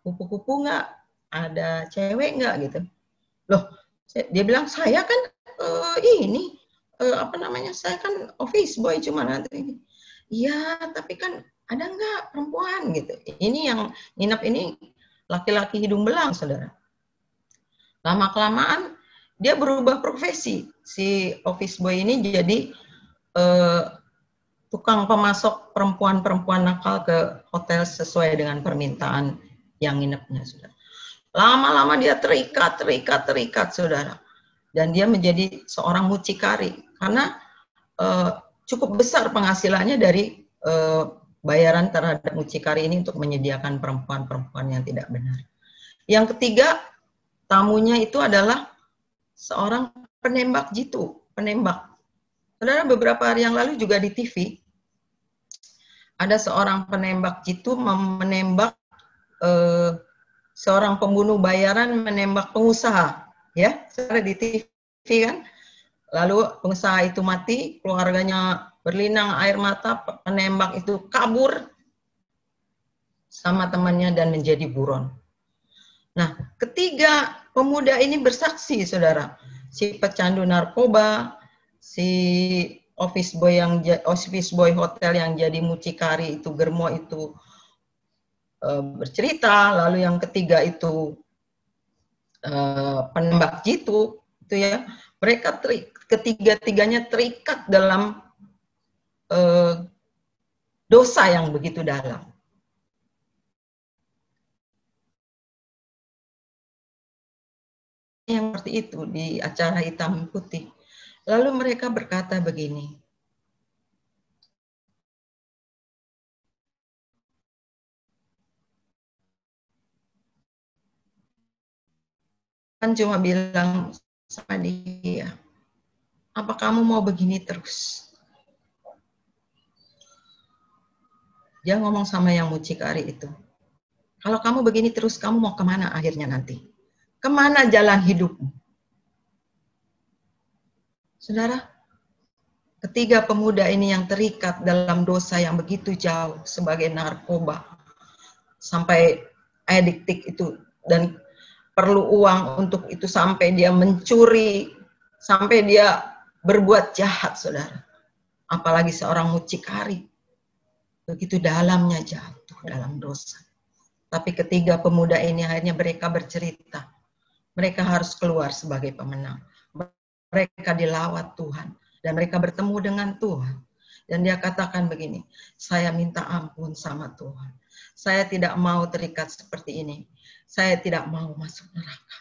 kupu-kupu nggak, ada cewek nggak gitu. Loh, dia bilang saya kan ini apa namanya, saya kan office boy cuma nanti ini. Iya, tapi kan ada nggak perempuan gitu. Ini yang nginep ini laki-laki hidung belang, saudara. Lama-kelamaan dia berubah profesi. Si office boy ini jadi tukang pemasok perempuan-perempuan nakal ke hotel sesuai dengan permintaan yang nginepnya, saudara. Lama-lama dia terikat, saudara. Dan dia menjadi seorang mucikari karena cukup besar penghasilannya dari bayaran terhadap mucikari ini untuk menyediakan perempuan-perempuan yang tidak benar. Yang ketiga, tamunya itu adalah seorang penembak jitu, penembak. Saudara, beberapa hari yang lalu juga di TV, ada seorang penembak jitu menembak seorang pembunuh bayaran menembak pengusaha, ya, saudara, di TV kan. Lalu pengusaha itu mati, keluarganya berlinang air mata, penembak itu kabur sama temannya dan menjadi buron. Nah, ketiga pemuda ini bersaksi, saudara. Si pecandu narkoba, si office boy hotel yang jadi mucikari itu, Germo itu bercerita, lalu yang ketiga itu penembak jitu, itu ya, mereka ketiga-tiganya terikat dalam dosa yang begitu dalam. Yang seperti itu di acara hitam putih. Lalu mereka berkata begini, kan cuma bilang sama dia, apa kamu mau begini terus? Dia ngomong sama yang mucikari itu, kalau kamu begini terus, kamu mau kemana akhirnya nanti? Kemana jalan hidupmu? Saudara, ketiga pemuda ini yang terikat dalam dosa yang begitu jauh sebagai narkoba, sampai adiktif itu, dan perlu uang untuk itu sampai dia mencuri, sampai dia berbuat jahat, saudara. Apalagi seorang mucikari, begitu dalamnya jatuh dalam dosa. Tapi ketiga pemuda ini akhirnya mereka bercerita, mereka harus keluar sebagai pemenang. Mereka dilawat Tuhan dan mereka bertemu dengan Tuhan. Dan dia katakan begini, saya minta ampun sama Tuhan. Saya tidak mau terikat seperti ini. Saya tidak mau masuk neraka.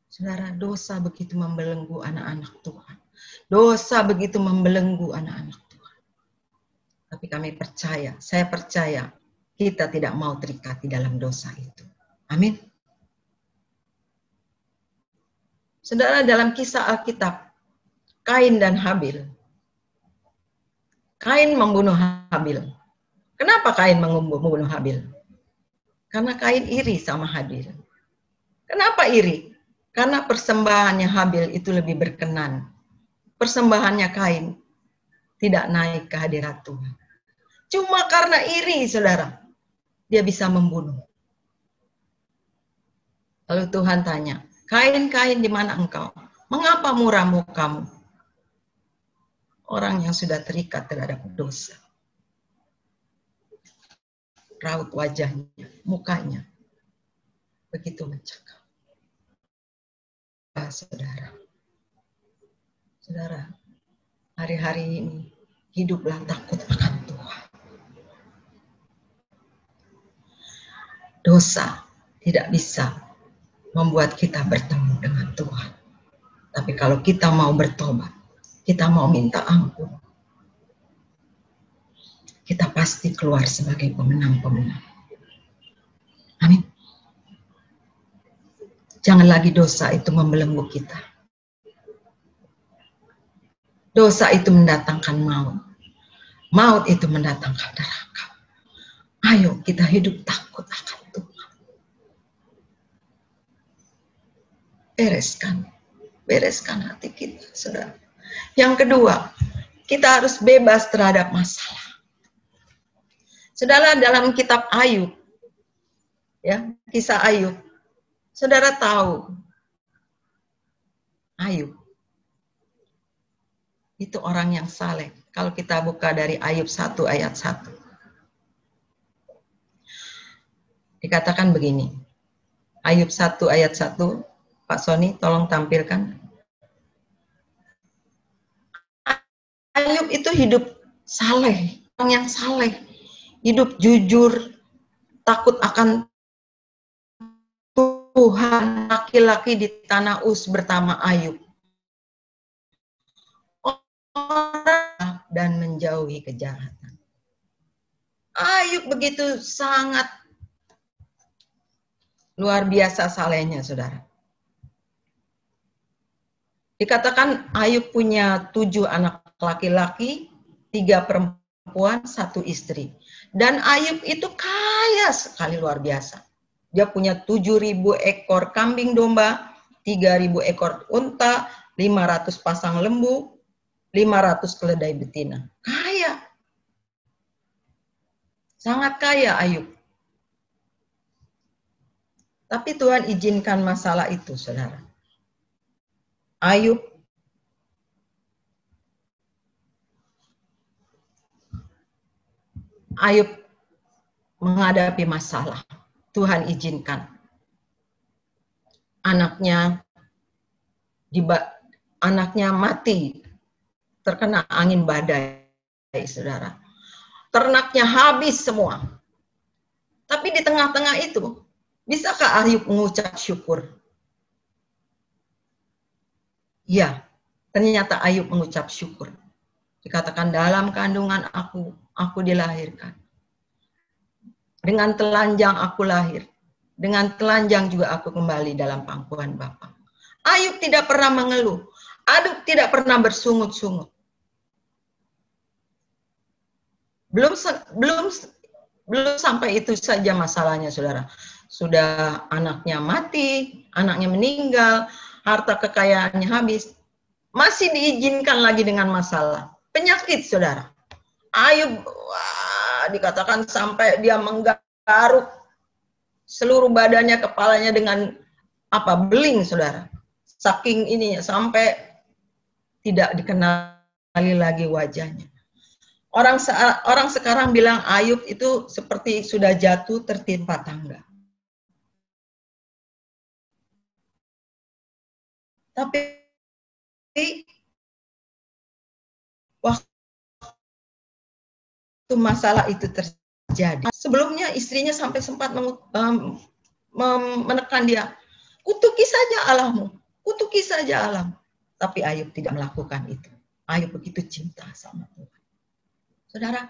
Saudara, dosa begitu membelenggu anak-anak Tuhan. Dosa begitu membelenggu anak-anak Tuhan. Tapi kami percaya, saya percaya, kita tidak mau terikat di dalam dosa itu. Amin. Saudara, dalam kisah Alkitab, Kain dan Habil. Kain membunuh Habil. Kenapa Kain membunuh Habil? Karena Kain iri sama Habil. Kenapa iri? Karena persembahannya Habil itu lebih berkenan. Persembahannya Kain tidak naik ke hadirat Tuhan. Cuma karena iri, saudara, dia bisa membunuh. Lalu Tuhan tanya, Kain, Kain, di mana engkau? Mengapa murah mukamu? Orang yang sudah terikat terhadap dosa. Raut wajahnya, mukanya, begitu mencekam. Saudara, saudara, hari-hari ini hiduplah takut akan Tuhan. Dosa tidak bisa membuat kita bertemu dengan Tuhan. Tapi kalau kita mau bertobat, kita mau minta ampun, kita pasti keluar sebagai pemenang-pemenang. Amin. Jangan lagi dosa itu membelenggu kita. Dosa itu mendatangkan maut. Maut itu mendatangkan neraka. Ayo kita hidup takut akan Tuhan. bereskan hati kita, saudara. Yang kedua, kita harus bebas terhadap masalah. Saudara, dalam kitab Ayub, ya, kisah Ayub, saudara tahu, Ayub itu orang yang saleh. Kalau kita buka dari Ayub 1 ayat 1. Dikatakan begini. Ayub 1 ayat 1, Pak Sony tolong tampilkan. Ayub itu hidup saleh, orang yang saleh, hidup jujur, takut akan Tuhan, laki-laki di tanah Uz bertama Ayub. Orang dan menjauhi kejahatan. Ayub begitu sangat luar biasa salehnya, saudara. Dikatakan Ayub punya 7 anak laki-laki, 3 perempuan, 1 istri. Dan Ayub itu kaya sekali, luar biasa. Dia punya 7.000 ekor kambing domba, 3.000 ekor unta, 500 pasang lembu, 500 keledai betina. Kaya. Sangat kaya Ayub. Tapi Tuhan izinkan masalah itu, saudara. Ayub menghadapi masalah. Tuhan izinkan. Anaknya mati terkena angin badai, saudara. Ternaknya habis semua. Tapi di tengah-tengah itu, bisakah Ayub mengucap syukur? Ya, ternyata Ayub mengucap syukur. Dikatakan dalam kandungan aku dilahirkan. Dengan telanjang aku lahir. Dengan telanjang juga aku kembali dalam pangkuan Bapa. Ayub tidak pernah mengeluh. Ayub tidak pernah bersungut-sungut. Belum sampai itu saja masalahnya, saudara. Sudah anaknya mati, anaknya meninggal, harta kekayaannya habis. Masih diizinkan lagi dengan masalah. Penyakit, saudara. Ayub, dikatakan sampai dia menggaruk seluruh badannya, kepalanya dengan beling, saudara. Saking ininya, sampai tidak dikenali lagi wajahnya. Orang sekarang bilang Ayub itu seperti sudah jatuh tertimpa tangga. Tapi waktu masalah itu terjadi, sebelumnya istrinya sampai sempat menekan dia, kutuki saja Allahmu, kutuki saja Allahmu. Tapi Ayub tidak melakukan itu. Ayub begitu cinta sama Tuhan. Saudara,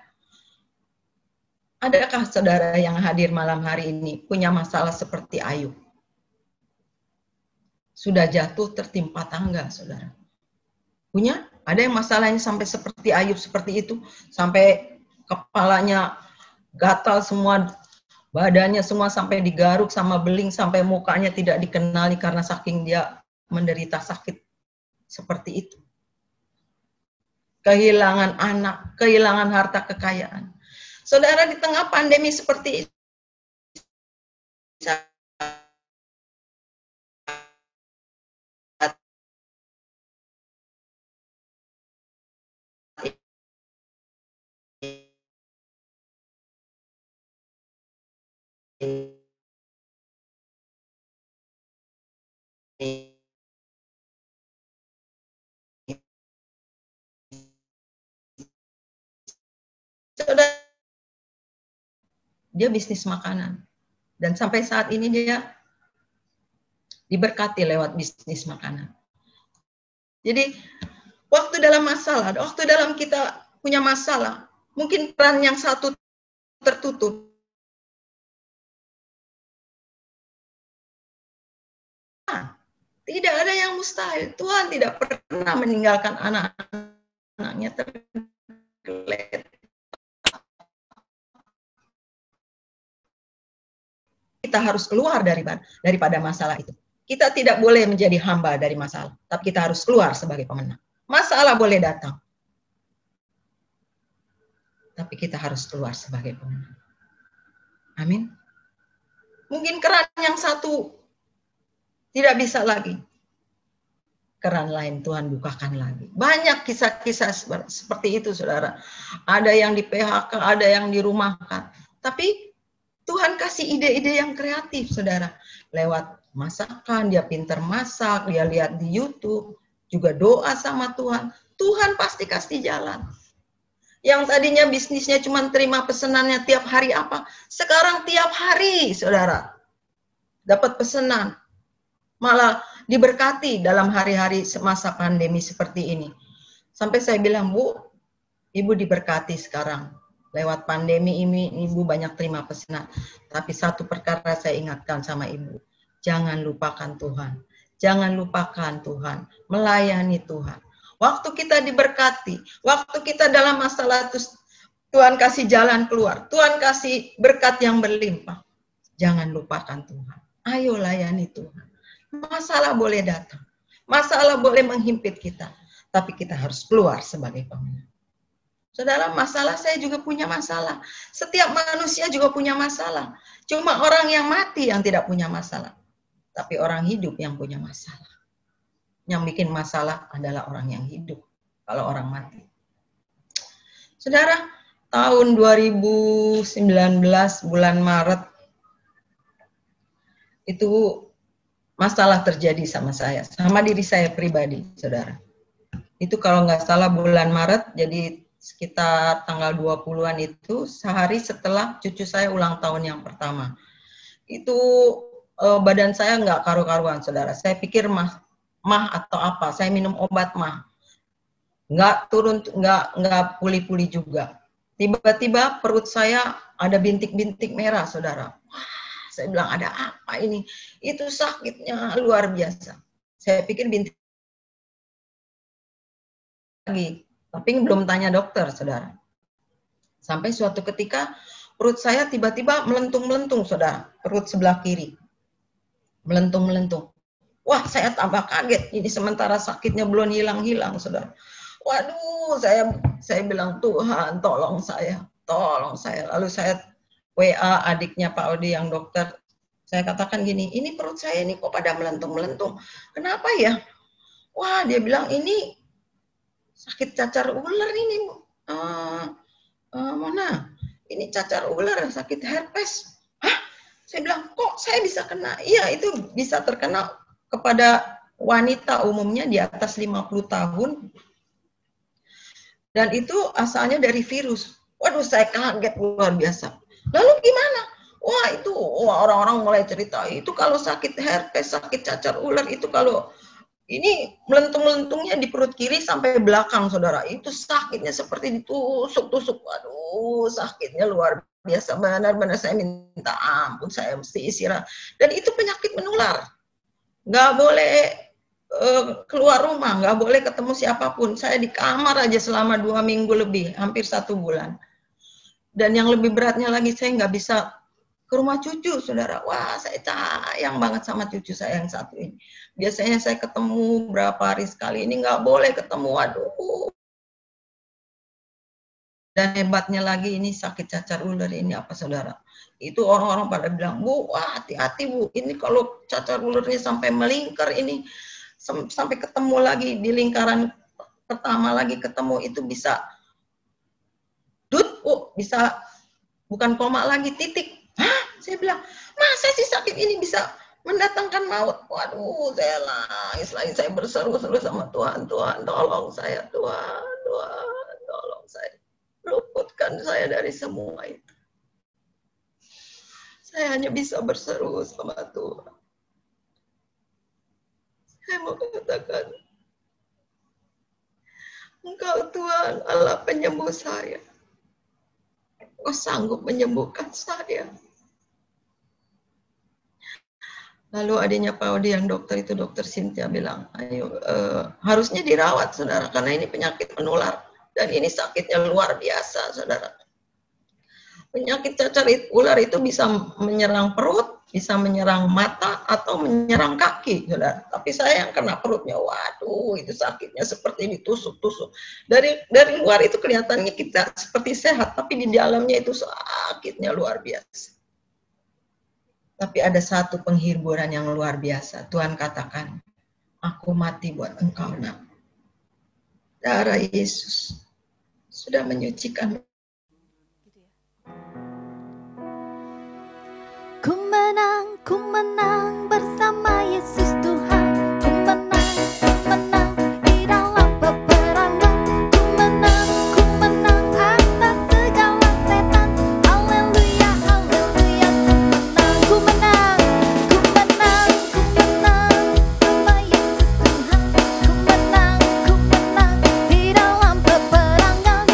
adakah saudara yang hadir malam hari ini punya masalah seperti Ayub? Sudah jatuh tertimpa tangga, saudara. Punya? Ada yang masalahnya sampai seperti Ayub seperti itu, sampai kepalanya gatal semua, badannya semua sampai digaruk sama beling, sampai mukanya tidak dikenali karena saking dia menderita sakit seperti itu. Kehilangan anak, kehilangan harta kekayaan. Saudara, di tengah pandemi seperti ini, dia bisnis makanan. Dan sampai saat ini dia diberkati lewat bisnis makanan. Jadi, waktu dalam masalah, waktu dalam kita punya masalah, mungkin peran yang satu tertutup. Tidak ada yang mustahil. Tuhan tidak pernah meninggalkan anak-anaknya tergeletak. Kita harus keluar daripada masalah itu. Kita tidak boleh menjadi hamba dari masalah, tapi kita harus keluar sebagai pemenang. Masalah boleh datang, tapi kita harus keluar sebagai pemenang. Amin. Mungkin keran yang satu tidak bisa lagi, keran lain Tuhan bukakan lagi. Banyak kisah-kisah seperti itu, saudara. Ada yang di PHK, ada yang dirumahkan. Tapi Tuhan kasih ide-ide yang kreatif, saudara. Lewat masakan, dia pintar masak, dia lihat di YouTube, juga doa sama Tuhan. Tuhan pasti kasih jalan. Yang tadinya bisnisnya cuma terima pesenannya tiap hari apa, sekarang tiap hari, saudara, dapat pesanan. Malah diberkati dalam hari-hari masa pandemi seperti ini. Sampai saya bilang, Bu, Ibu diberkati sekarang. Lewat pandemi ini, Ibu banyak terima pesanan. Tapi satu perkara saya ingatkan sama Ibu, jangan lupakan Tuhan. Jangan lupakan Tuhan, melayani Tuhan. Waktu kita diberkati, waktu kita dalam masalah Tuhan kasih jalan keluar, Tuhan kasih berkat yang berlimpah. Jangan lupakan Tuhan. Ayo layani Tuhan. Masalah boleh datang, masalah boleh menghimpit kita, tapi kita harus keluar sebagai pemenang. Saudara, masalah saya juga punya masalah. Setiap manusia juga punya masalah. Cuma orang yang mati yang tidak punya masalah. Tapi orang hidup yang punya masalah. Yang bikin masalah adalah orang yang hidup. Kalau orang mati. Saudara, tahun 2019 bulan Maret itu masalah terjadi sama saya, sama diri saya pribadi, saudara. Itu kalau nggak salah bulan Maret, jadi sekitar tanggal 20-an itu, sehari setelah cucu saya ulang tahun yang pertama. Itu badan saya nggak karu-karuan, saudara. Saya pikir mah atau apa, saya minum obat mah. Nggak turun, nggak pulih-pulih juga. Tiba-tiba perut saya ada bintik-bintik merah, saudara. Saya bilang, ada apa ini? Itu sakitnya luar biasa. Saya pikir bintik lagi, tapi belum tanya dokter, saudara. Sampai suatu ketika perut saya tiba-tiba melentung-melentung, saudara. Perut sebelah kiri. Melentung-melentung. Wah, saya tambah kaget. Ini sementara sakitnya belum hilang-hilang, saudara. Waduh, saya bilang, Tuhan, tolong saya. Tolong saya. Lalu saya WA adiknya Pak Odi yang dokter, saya katakan gini, ini perut saya ini kok pada melentung-melentung. Kenapa ya? Wah, dia bilang ini sakit cacar ular ini, Mona. Ini cacar ular, sakit herpes. Hah? Saya bilang, kok saya bisa kena? Iya, itu bisa terkena kepada wanita umumnya di atas 50 tahun. Dan itu asalnya dari virus. Waduh, saya kaget luar biasa. Lalu gimana? Wah, itu orang-orang mulai cerita, itu kalau sakit herpes, sakit cacar ular, itu kalau ini melentung-melentungnya di perut kiri sampai belakang, saudara. Itu sakitnya seperti ditusuk-tusuk. Waduh, sakitnya luar biasa. Benar-benar saya minta ampun, saya mesti istirahat. Dan itu penyakit menular. Nggak boleh keluar rumah, nggak boleh ketemu siapapun. Saya di kamar aja selama 2 minggu lebih, hampir 1 bulan. Dan yang lebih beratnya lagi, saya nggak bisa ke rumah cucu, saudara. Wah, saya sayang banget sama cucu saya yang satu ini. Biasanya saya ketemu berapa hari sekali, ini nggak boleh ketemu. Waduh. Dan hebatnya lagi, ini sakit cacar ular ini apa, saudara? Itu orang-orang pada bilang, Bu, wah hati-hati Bu, ini kalau cacar ularnya sampai melingkar ini, sampai ketemu lagi di lingkaran pertama lagi ketemu, itu bisa bisa bukan koma lagi, titik. Hah? Saya bilang, masa sih sakit ini bisa mendatangkan maut? Waduh, saya nangis lagi, saya berseru-seru sama Tuhan, Tuhan tolong saya, Tuhan tolong saya, luputkan saya dari semua itu. Saya hanya bisa berseru sama Tuhan. Saya mau katakan, Engkau Tuhan Allah penyembuh saya. Engkau sanggup menyembuhkan saya. Lalu adiknya Pak Odi yang dokter itu, dokter Cynthia bilang, ayo harusnya dirawat, saudara, karena ini penyakit menular dan ini sakitnya luar biasa, saudara. Penyakit cacar ular itu bisa menyerang perut, bisa menyerang mata, atau menyerang kaki, saudara. Tapi saya yang kena perutnya, waduh, itu sakitnya seperti ditusuk-tusuk. Dari luar itu kelihatannya kita seperti sehat, tapi di dalamnya itu sakitnya luar biasa. Tapi ada satu penghiburan yang luar biasa. Tuhan katakan, aku mati buat engkau, nak. Darah Yesus sudah menyucikan. Ku menang bersama Yesus Tuhan. Ku menang di dalam peperangan. Ku menang atas segala setan. Haleluya, haleluya. Ku menang sama Yesus Tuhan. Ku menang di dalam peperangan.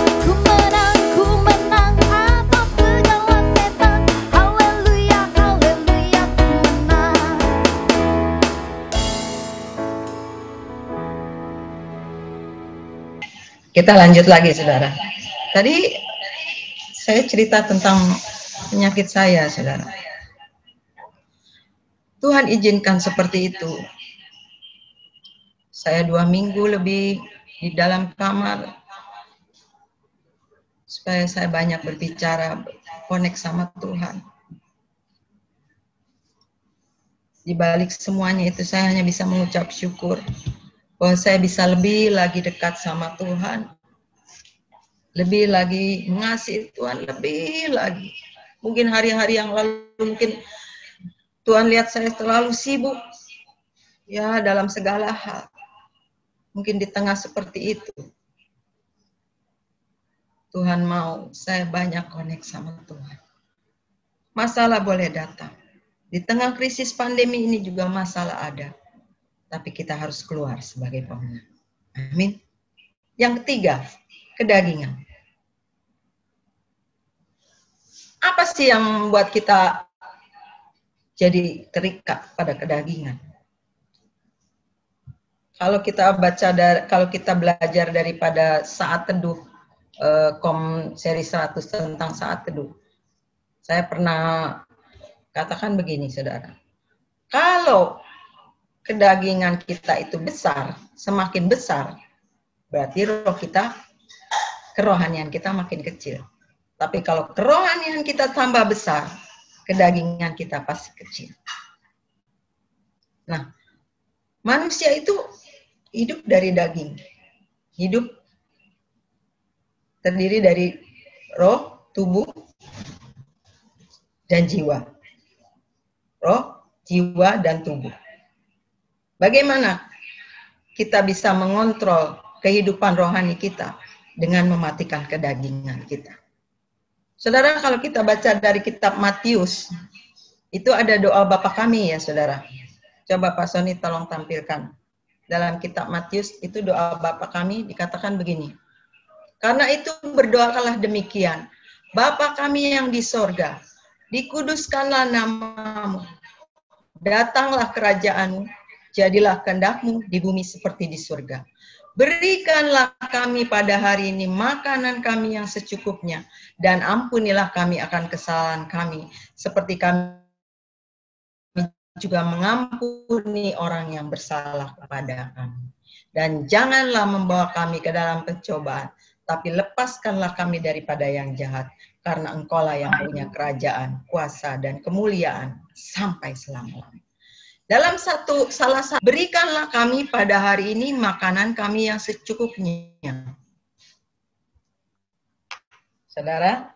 Ku menang atas segala setan. Haleluya, haleluya. Kita lanjut lagi, saudara. Tadi saya cerita tentang penyakit saya, saudara. Tuhan izinkan seperti itu. Saya 2 minggu lebih di dalam kamar, supaya saya banyak berbicara, connect sama Tuhan. Di balik semuanya itu saya hanya bisa mengucap syukur bahwa saya bisa lebih lagi dekat sama Tuhan, lebih lagi mengasihi Tuhan, lebih lagi. Mungkin hari-hari yang lalu mungkin Tuhan lihat saya terlalu sibuk ya dalam segala hal. Mungkin di tengah seperti itu Tuhan mau saya banyak connect sama Tuhan. Masalah boleh datang. Di tengah krisis pandemi ini juga masalah ada. Tapi kita harus keluar sebagai pemenang. Amin. Yang ketiga, kedagingan. Apa sih yang membuat kita jadi terikat pada kedagingan? Kalau kita belajar daripada saat teduh, seri 100 tentang saat teduh, saya pernah katakan begini, saudara. Kalau kedagingan kita itu besar, semakin besar, berarti kerohanian kita makin kecil. Tapi kalau kerohanian kita tambah besar, kedagingan kita pasti kecil. Nah, manusia itu hidup dari daging. Hidup terdiri dari roh, tubuh, dan jiwa. Roh, jiwa, dan tubuh. Bagaimana kita bisa mengontrol kehidupan rohani kita dengan mematikan kedagingan kita? Saudara, kalau kita baca dari kitab Matius, itu ada doa Bapa kami ya, saudara. Coba Pak Sony tolong tampilkan. Dalam kitab Matius, itu doa Bapa kami dikatakan begini. Karena itu berdoakanlah demikian. Bapa kami yang di sorga, dikuduskanlah namamu. Datanglah kerajaanmu. Jadilah kehendakmu di bumi seperti di surga. Berikanlah kami pada hari ini makanan kami yang secukupnya, dan ampunilah kami akan kesalahan kami, seperti kami juga mengampuni orang yang bersalah kepada kami. Dan janganlah membawa kami ke dalam pencobaan, tapi lepaskanlah kami daripada yang jahat, karena Engkaulah yang punya kerajaan, kuasa, dan kemuliaan sampai selama-lamanya. Dalam salah satu, berikanlah kami pada hari ini makanan kami yang secukupnya. Saudara,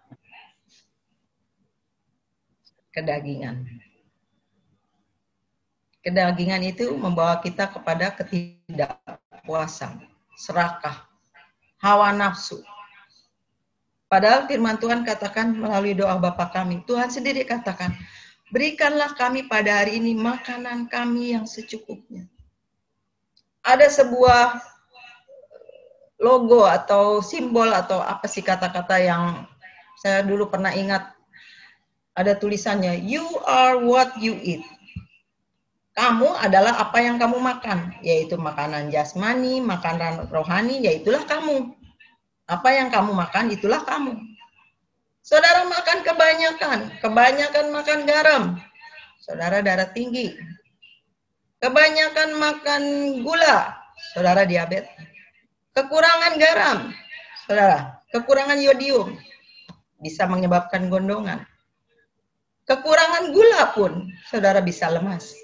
kedagingan. Kedagingan itu membawa kita kepada ketidakpuasan, serakah, hawa nafsu. Padahal firman Tuhan katakan melalui doa Bapa kami, Tuhan sendiri katakan, berikanlah kami pada hari ini makanan kami yang secukupnya. Ada sebuah logo atau simbol atau apa sih kata-kata yang saya dulu pernah ingat. Ada tulisannya, you are what you eat. Kamu adalah apa yang kamu makan, yaitu makanan jasmani, makanan rohani, yaitulah kamu. Apa yang kamu makan, itulah kamu. Saudara makan kebanyakan makan garam. Saudara darah tinggi. Kebanyakan makan gula. Saudara diabetes. Kekurangan garam. Saudara, kekurangan yodium bisa menyebabkan gondongan. Kekurangan gula pun saudara bisa lemas.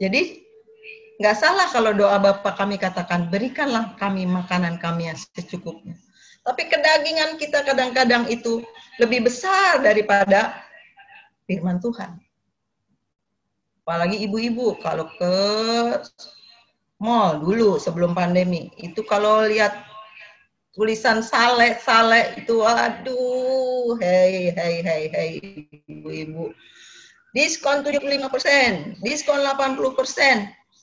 Jadi nggak salah kalau doa Bapa kami katakan, berikanlah kami makanan kami yang secukupnya. Tapi kedagingan kita kadang-kadang itu lebih besar daripada firman Tuhan. Apalagi ibu-ibu kalau ke mall dulu sebelum pandemi, itu kalau lihat tulisan sale itu, aduh, hei ibu-ibu. Diskon 75%, diskon 80%.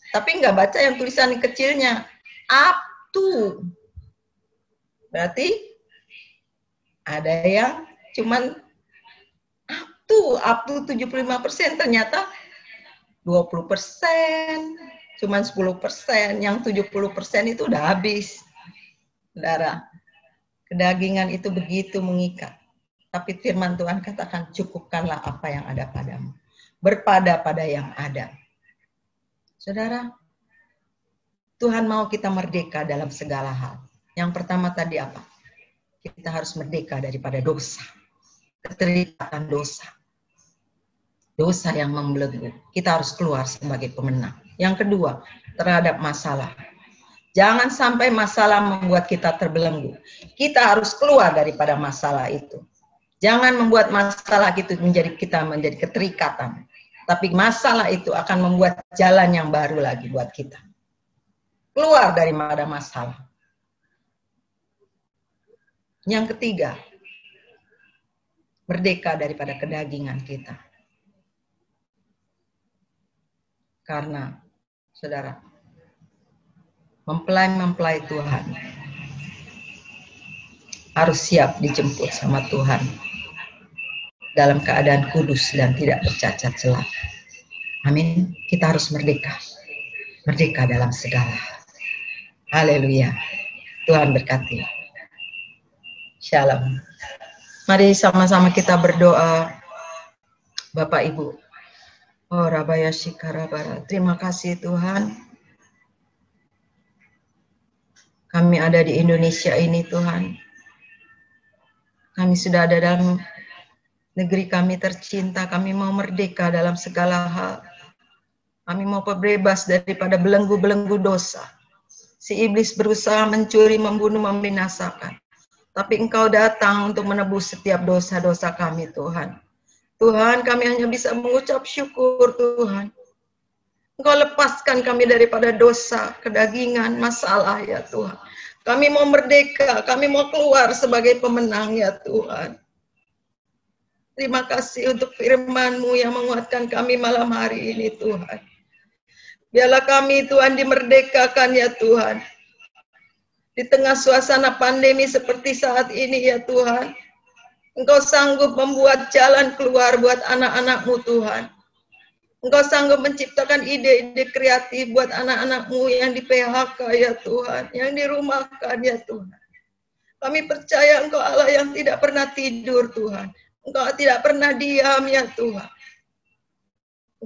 Tapi nggak baca yang tulisan kecilnya, up to. Berarti ada yang cuman up to 75%, ternyata 20%, cuman 10%, yang 70% itu udah habis. Saudara, kedagingan itu begitu mengikat. Tapi firman Tuhan katakan, cukupkanlah apa yang ada padamu. Berpada pada yang ada. Saudara, Tuhan mau kita merdeka dalam segala hal. Yang pertama tadi apa? Kita harus merdeka daripada dosa. Keterikatan dosa. Dosa yang membelenggu. Kita harus keluar sebagai pemenang. Yang kedua, terhadap masalah. Jangan sampai masalah membuat kita terbelenggu. Kita harus keluar daripada masalah itu. Jangan membuat masalah itu menjadi keterikatan. Tapi masalah itu akan membuat jalan yang baru lagi buat kita. Keluar daripada masalah. Yang ketiga, merdeka daripada kedagingan kita. Karena, saudara, mempelai Tuhan harus siap dijemput sama Tuhan dalam keadaan kudus dan tidak bercacat celah. Amin. Kita harus merdeka. Merdeka dalam segala. Haleluya. Tuhan berkati. Shalom. Mari sama-sama kita berdoa. Bapak Ibu. Oh Rabaya Shikarabara. Terima kasih Tuhan. Kami ada di Indonesia ini Tuhan. Kami sudah ada dalam negeri kami tercinta. Kami mau merdeka dalam segala hal. Kami mau bebas daripada belenggu-belenggu dosa. Si iblis berusaha mencuri, membunuh, membinasakan. Tapi Engkau datang untuk menebus setiap dosa-dosa kami Tuhan. Tuhan, kami hanya bisa mengucap syukur Tuhan. Engkau lepaskan kami daripada dosa, kedagingan, masalah ya Tuhan. Kami mau merdeka, kami mau keluar sebagai pemenang ya Tuhan. Terima kasih untuk firman-Mu yang menguatkan kami malam hari ini Tuhan. Biarlah kami Tuhan dimerdekakan ya Tuhan. Di tengah suasana pandemi seperti saat ini ya Tuhan. Engkau sanggup membuat jalan keluar buat anak-anak-Mu Tuhan. Engkau sanggup menciptakan ide-ide kreatif buat anak-anak-Mu yang di PHK ya Tuhan. Yang dirumahkan ya Tuhan. Kami percaya Engkau Allah yang tidak pernah tidur Tuhan. Engkau tidak pernah diam ya Tuhan.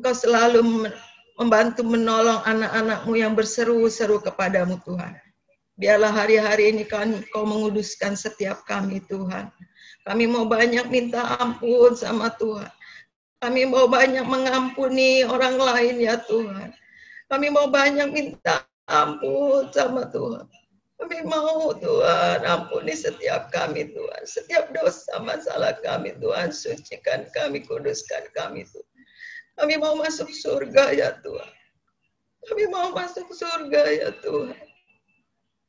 Engkau selalu membantu menolong anak-anak-Mu yang berseru-seru kepadamu Tuhan. Biarlah hari-hari ini Kau menguduskan setiap kami Tuhan. Kami mau banyak minta ampun sama Tuhan. Kami mau banyak mengampuni orang lain ya Tuhan. Kami mau banyak minta ampun sama Tuhan. Kami mau Tuhan ampuni setiap kami Tuhan. Setiap dosa masalah kami Tuhan. Sucikan kami, kuduskan kami Tuhan. Kami mau masuk surga ya Tuhan. Kami mau masuk surga ya Tuhan.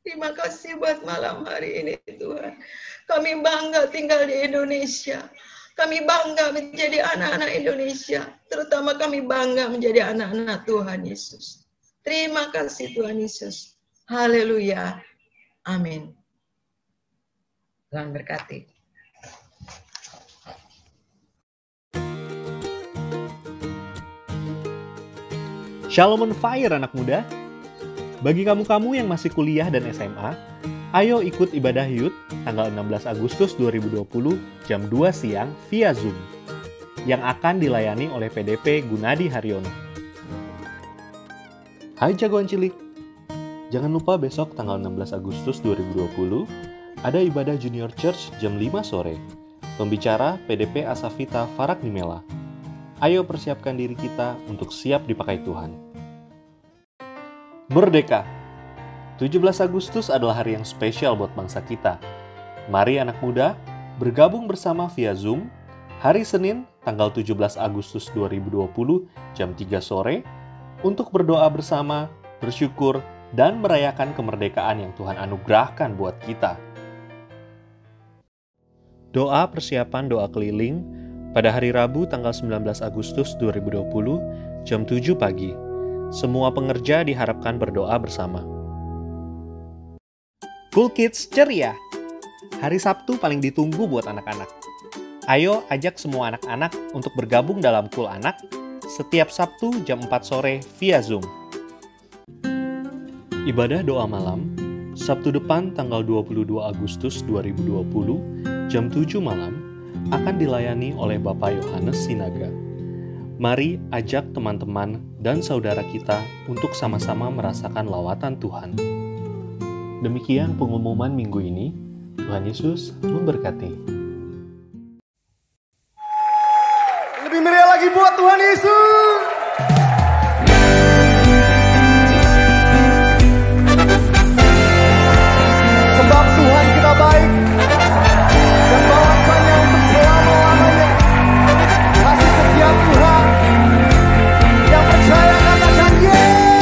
Terima kasih buat malam hari ini Tuhan. Kami bangga tinggal di Indonesia. Kami bangga menjadi anak-anak Indonesia. Terutama kami bangga menjadi anak-anak Tuhan Yesus. Terima kasih Tuhan Yesus. Haleluya. Amin. Tuhan berkati. Shalom on fire anak muda. Bagi kamu-kamu yang masih kuliah dan SMA, Ayo ikut ibadah Youth tanggal 16 Agustus 2020 jam 2 siang via Zoom yang akan dilayani oleh PDP Gunadi Haryono. Hai jagoan cilik, jangan lupa besok tanggal 16 Agustus 2020 ada ibadah Junior Church jam 5 sore. Pembicara PDP Asafita Farak Nimela. Ayo persiapkan diri kita untuk siap dipakai Tuhan. Merdeka! 17 Agustus adalah hari yang spesial buat bangsa kita. Mari anak muda bergabung bersama via Zoom hari Senin tanggal 17 Agustus 2020 jam 3 sore untuk berdoa bersama, bersyukur, dan merayakan kemerdekaan yang Tuhan anugerahkan buat kita. Doa persiapan doa keliling pada hari Rabu tanggal 19 Agustus 2020 jam 7 pagi. Semua pengerja diharapkan berdoa bersama. Cool Kids ceria! Hari Sabtu paling ditunggu buat anak-anak. Ayo ajak semua anak-anak untuk bergabung dalam Cool Anak setiap Sabtu jam 4 sore via Zoom. Ibadah doa malam Sabtu depan tanggal 22 Agustus 2020 jam 7 malam akan dilayani oleh Bapak Yohanes Sinaga. Mari ajak teman-teman dan saudara kita untuk sama-sama merasakan lawatan Tuhan. Demikian pengumuman minggu ini. Tuhan Yesus memberkati. Lebih meriah lagi buat Tuhan Yesus. Sebab Tuhan kita baik dan bahwasanya untuk selama-lamanya. Kasih setia Tuhan yang percaya katakan yeay.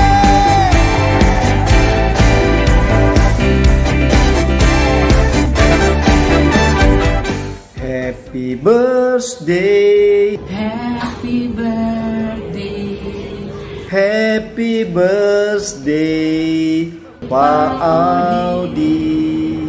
Happy birthday, Happy birthday, happy birthday, Pak Audi.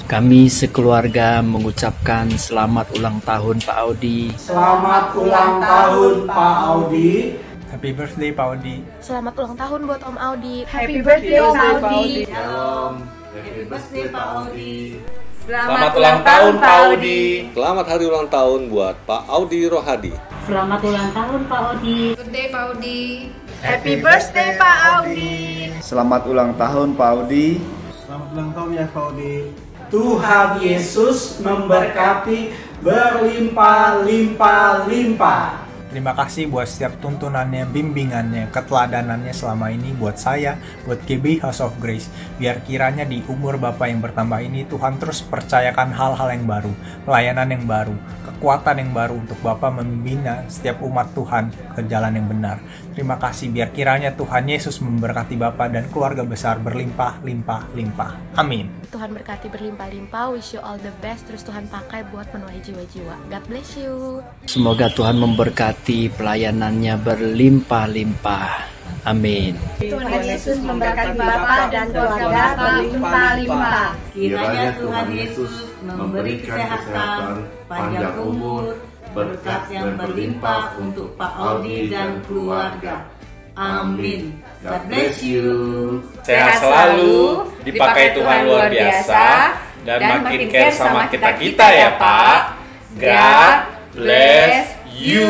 Kami sekeluarga mengucapkan selamat ulang tahun Pak Audi. Selamat ulang tahun Pak Audi. Happy birthday Pak Audi. Selamat ulang tahun buat Om Audi. Happy birthday Om Audi. Shalom. Happy birthday Pak Audi. Selamat ulang tahun Pak Audi. Selamat hari ulang tahun buat Pak Audi Rohadi. Selamat ulang tahun Pak Audi. Birthday Pak Audi. Happy birthday Pak Audi. Selamat ulang tahun Pak Audi. Selamat ulang tahun ya Pak Audi. Tuhan Yesus memberkati berlimpah-limpah-limpah. Terima kasih buat setiap tuntunannya, bimbingannya, keteladanannya selama ini buat saya, buat GB House of Grace. Biar kiranya di umur Bapak yang bertambah ini, Tuhan terus percayakan hal-hal yang baru, pelayanan yang baru, kekuatan yang baru untuk Bapak membina setiap umat Tuhan ke jalan yang benar. Terima kasih, biar kiranya Tuhan Yesus memberkati Bapak dan keluarga besar berlimpah-limpah-limpah. Amin. Tuhan berkati berlimpah-limpah. Wish you all the best. Terus Tuhan pakai buat menuai jiwa-jiwa. God bless you. Semoga Tuhan memberkati pelayanannya berlimpah-limpah. Amin. Tuhan Yesus memberkati Bapak dan keluarga berlimpah-limpah. Kiranya Tuhan Yesus memberi kesehatan, panjang umur, berkat yang berlimpah untuk Pak Audi dan keluarga. Amin. God bless you. Sehat selalu, dipakai Tuhan luar biasa, dan makin care sama kita-kita ya Pak. God bless you.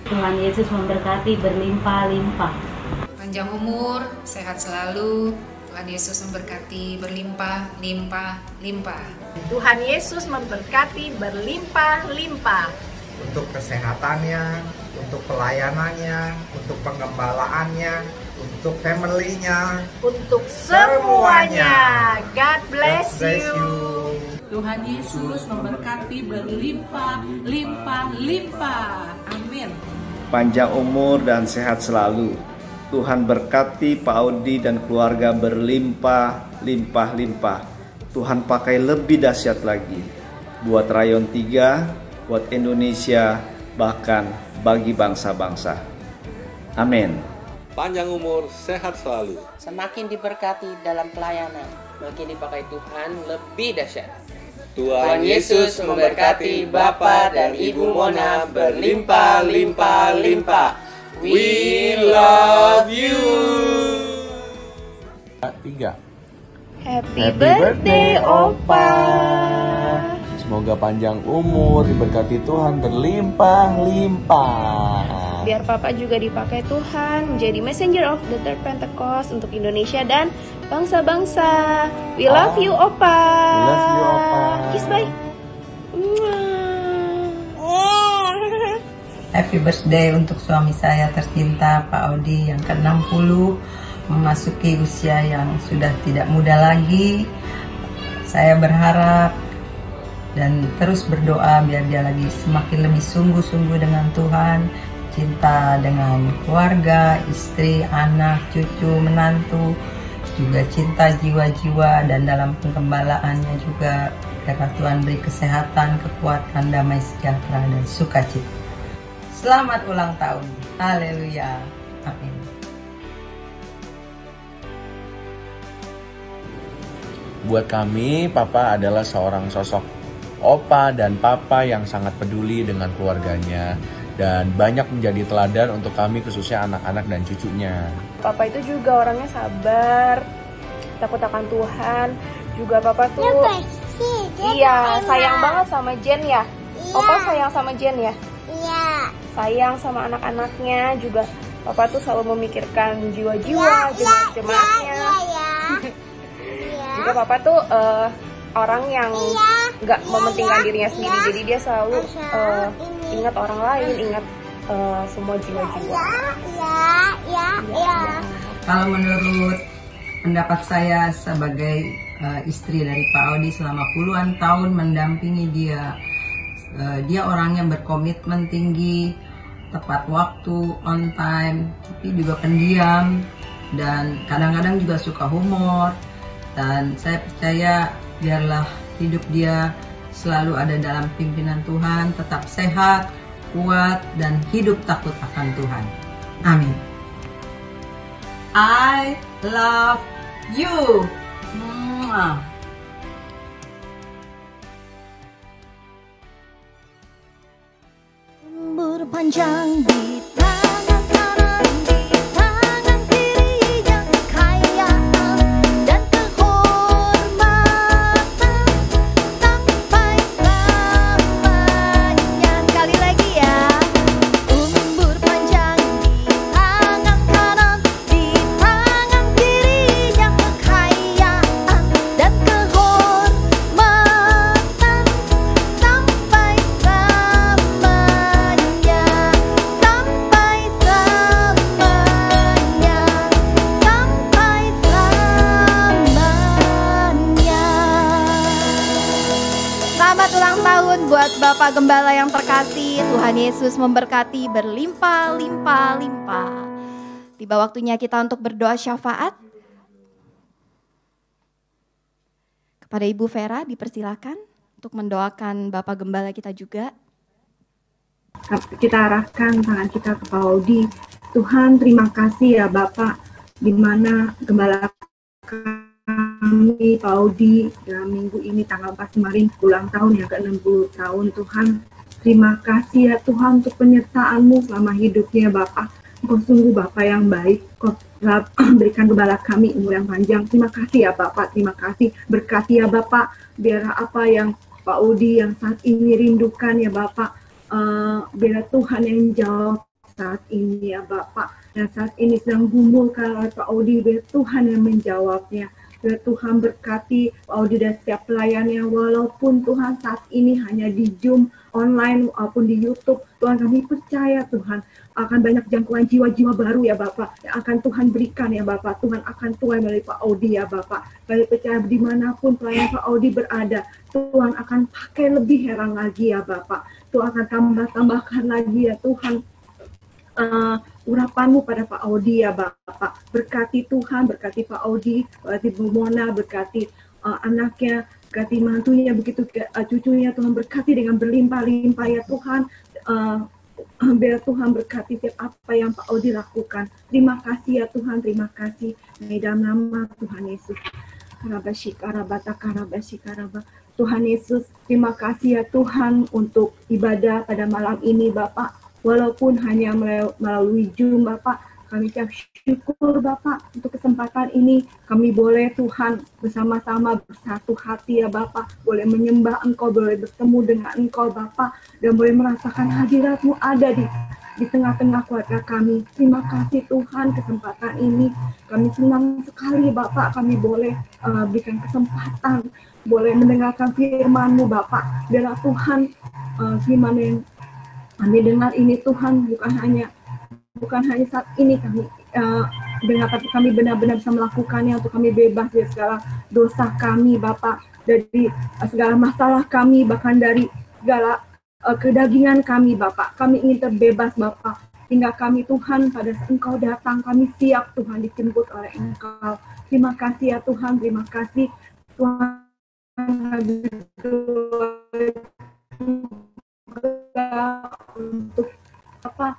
Tuhan Yesus memberkati berlimpah-limpah. Panjang umur, sehat selalu. Tuhan Yesus memberkati berlimpah-limpah-limpah. Tuhan Yesus memberkati berlimpah-limpah. Untuk kesehatannya, untuk pelayanannya, untuk pengembalaannya, untuk family-nya, untuk semuanya. God bless you. Tuhan Yesus memberkati berlimpah-limpah-limpah. Amin. Panjang umur dan sehat selalu. Tuhan berkati Pak Audi dan keluarga berlimpah-limpah-limpah. Tuhan pakai lebih dahsyat lagi buat Rayon 3, buat Indonesia, bahkan bagi bangsa-bangsa. Amin. Panjang umur, sehat selalu. Semakin diberkati dalam pelayanan, makin dipakai Tuhan lebih dahsyat. Tuhan Yesus memberkati Bapak dan Ibu Mona berlimpah-limpah-limpah. We love you. 3. Happy birthday Opa. Semoga panjang umur, diberkati Tuhan berlimpah-limpah. Biar Papa juga dipakai Tuhan menjadi messenger of the third Pentecost untuk Indonesia dan bangsa-bangsa. We love you Opa. We love you Opa. Kiss bye. Happy birthday untuk suami saya tercinta Pak Audi yang ke-60, memasuki usia yang sudah tidak muda lagi. Saya berharap dan terus berdoa biar dia lagi semakin lebih sungguh-sungguh dengan Tuhan, cinta dengan keluarga, istri, anak, cucu, menantu, juga cinta jiwa-jiwa, dan dalam penggembalaannya juga biarlah Tuhan beri kesehatan, kekuatan, damai sejahtera, dan sukacita. Selamat ulang tahun. Haleluya. Amin. Buat kami, Papa adalah seorang sosok opa dan papa yang sangat peduli dengan keluarganya dan banyak menjadi teladan untuk kami, khususnya anak-anak dan cucunya. Papa itu juga orangnya sabar, takut akan Tuhan. Juga Papa tuh iya sayang banget sama Jen ya. Opa sayang sama Jen ya. Iya. Sayang sama anak-anaknya juga. Papa tuh selalu memikirkan jiwa-jiwa, jemaat-jemaatnya. Juga Papa tuh orang yang nggak mementingkan dirinya sendiri, jadi dia selalu ingat orang lain, ingat semua jiwa-jiwa. Kalau menurut pendapat saya sebagai istri dari Pak Audi selama puluhan tahun mendampingi dia, dia orang yang berkomitmen tinggi, tepat waktu, on time, tapi juga pendiam, dan kadang-kadang juga suka humor. Dan saya percaya biarlah hidup dia selalu ada dalam pimpinan Tuhan, tetap sehat, kuat, dan hidup takut akan Tuhan. Amin. I love you. Mwah. Umur panjang di tangan kanan, di tangan kirinya kekayaan dan kehormatan sampai selamanya. Sekali lagi ya. Umur panjang di tangan kanan, di tangan kirinya kekayaan dan kehormatan sampai selamanya. Sampai selamanya. Sampai selamanya. Selamat ulang tahun buat Bapak Gembala yang terkasih. Tuhan Yesus memberkati berlimpah-limpah-limpah. Tiba waktunya kita untuk berdoa syafaat. Kepada Ibu Vera dipersilakan untuk mendoakan Bapak Gembala kita juga. Kita arahkan tangan kita ke Pak Audi. Tuhan, terima kasih ya Bapak, di mana Gembala kami Pak Audi dalam minggu ini tanggal 4 kemarin ulang tahun yang ke-60 tahun. Tuhan, terima kasih ya Tuhan untuk penyertaan-Mu selama hidupnya Bapak. Engkau sungguh Bapak yang baik. Kau telah berikan Gembala kami umur yang panjang. Terima kasih ya Bapak, terima kasih. Berkati ya Bapak, biar apa yang Pak Audi yang saat ini rindukan ya Bapak, biar Tuhan yang jawab saat ini ya Bapak. Yang saat ini sedang gumulkan oleh Pak Audi, biar Tuhan yang menjawabnya. Biar Tuhan berkati Pak Audi dan setiap pelayannya, walaupun Tuhan saat ini hanya di Zoom, online maupun di YouTube. Tuhan, kami percaya Tuhan akan banyak jangkauan jiwa-jiwa baru ya Bapak, yang akan Tuhan berikan ya Bapak. Tuhan akan tuai melalui Pak Audi ya Bapak. Kami percaya dimanapun pelayan Pak Audi berada, Tuhan akan pakai lebih heran lagi ya Bapak. Tuhan akan tambahkan lagi ya Tuhan urapan-Mu pada Pak Audi ya Bapak. Berkati Tuhan, berkati Pak Audi, berkati Bu Mona, berkati anaknya, berkati mantunya, begitu cucunya. Tuhan berkati dengan berlimpah-limpah ya Tuhan. Biar Tuhan berkati setiap apa yang Pak Audi lakukan. Terima kasih ya Tuhan, terima kasih. Di dalam nama Tuhan Yesus. Tuhan Yesus, terima kasih ya Tuhan untuk ibadah pada malam ini Bapak. Walaupun hanya melalui Zoom Bapak, Kami ucap syukur Bapak untuk kesempatan ini. Kami boleh Tuhan bersama-sama bersatu hati ya Bapak. Boleh menyembah Engkau, boleh bertemu dengan Engkau Bapak. Dan boleh merasakan hadirat-Mu ada di tengah-tengah keluarga kami. Terima kasih Tuhan kesempatan ini. Kami senang sekali Bapak, kami boleh berikan kesempatan, boleh mendengarkan firman-Mu Bapak. Biarlah Tuhan firman yang kami dengar ini Tuhan bukan hanya saat ini kami dengar, tapi kami benar-benar bisa melakukannya untuk kami bebas dari segala dosa kami Bapak, dari segala masalah kami, bahkan dari segala kedagingan kami Bapak. Kami ingin terbebas Bapak, hingga kami Tuhan pada saat Engkau datang kami siap Tuhan dijemput oleh Engkau. Terima kasih ya Tuhan, terima kasih Tuhan. Untuk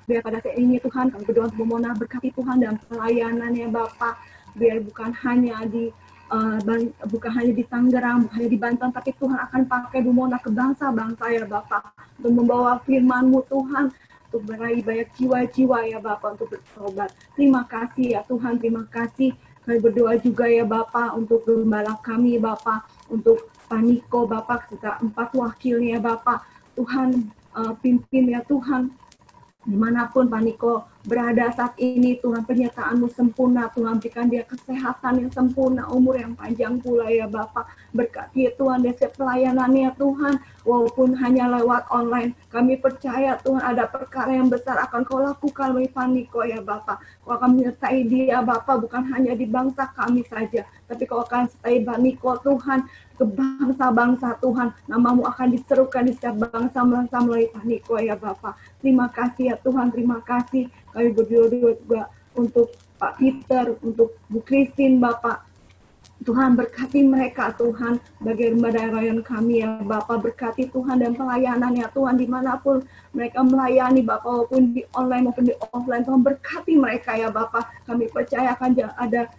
biar pada saat ini Tuhan kami berdoa untuk memohon berkati Tuhan dalam pelayanannya Bapak, biar bukan hanya di Tangerang, bukan hanya di Banten, tapi Tuhan akan pakai Bumona ke bangsa-bangsa ya Bapak, untuk membawa firman-Mu Tuhan, untuk meraih banyak jiwa-jiwa ya Bapak, untuk bertobat. Terima kasih ya Tuhan, terima kasih. Kami berdoa juga ya Bapak untuk gembala kami Bapak, untuk Paniko Bapak, serta 4 wakilnya Bapak. Tuhan pimpin ya Tuhan, dimanapun Paniko berada saat ini Tuhan, penyertaan-Mu sempurna Tuhan, berikan dia kesehatan yang sempurna, umur yang panjang pula ya Bapak. Berkati Tuhan dan setiap pelayanannya Tuhan, walaupun hanya lewat online, kami percaya Tuhan ada perkara yang besar akan Kau lakukan bagi Paniko ya Bapak. Kau akan menyertai dia Bapak, bukan hanya di bangsa kami saja, tapi Kau akan sertai Paniko Tuhan ke bangsa-bangsa Tuhan. Nama-Mu akan diserukan di setiap bangsa-bangsa melalui Paniko ya Bapak. Terima kasih ya Tuhan, terima kasih. Kami berdoa juga untuk Pak Peter, untuk Bu Christine Bapak. Tuhan berkati mereka Tuhan, bagi remaja rayon kami ya Bapak. Berkati Tuhan dan pelayanannya Tuhan, dimanapun mereka melayani Bapak, walaupun di online maupun di offline. Tuhan berkati mereka ya Bapak. Kami percaya akan ada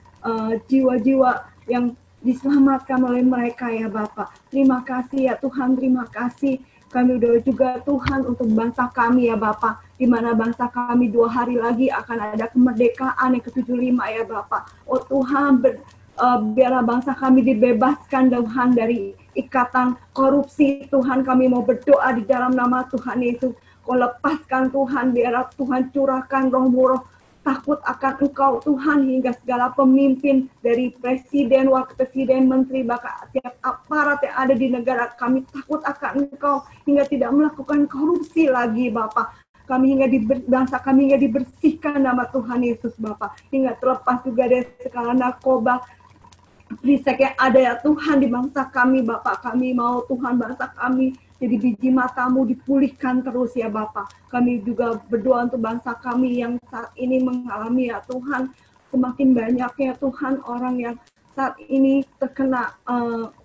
jiwa-jiwa yang diselamatkan oleh mereka ya Bapak. Terima kasih ya Tuhan, terima kasih. Kami berdoa juga Tuhan untuk bangsa kami ya Bapak, di mana bangsa kami 2 hari lagi akan ada kemerdekaan yang ke-75 ya Bapak. Oh Tuhan, biarlah bangsa kami dibebaskan Tuhan dari ikatan korupsi Tuhan. Kami mau berdoa di dalam nama Tuhan Yesus. Kau lepaskan Tuhan, biarlah Tuhan curahkan roh-Mu, roh takut akan Engkau Tuhan, hingga segala pemimpin dari presiden, wakil presiden, menteri, bahkan setiap aparat yang ada di negara kami takut akan Engkau, hingga tidak melakukan korupsi lagi Bapak. Kami bangsa kami hingga dibersihkan nama Tuhan Yesus Bapak, hingga terlepas juga dari segala narkoba, risek yang ada ya Tuhan di bangsa kami Bapak. Kami mau Tuhan bangsa kami jadi biji mata-Mu dipulihkan terus ya Bapak. Kami juga berdoa untuk bangsa kami yang saat ini mengalami ya Tuhan, semakin banyaknya Tuhan orang yang saat ini terkena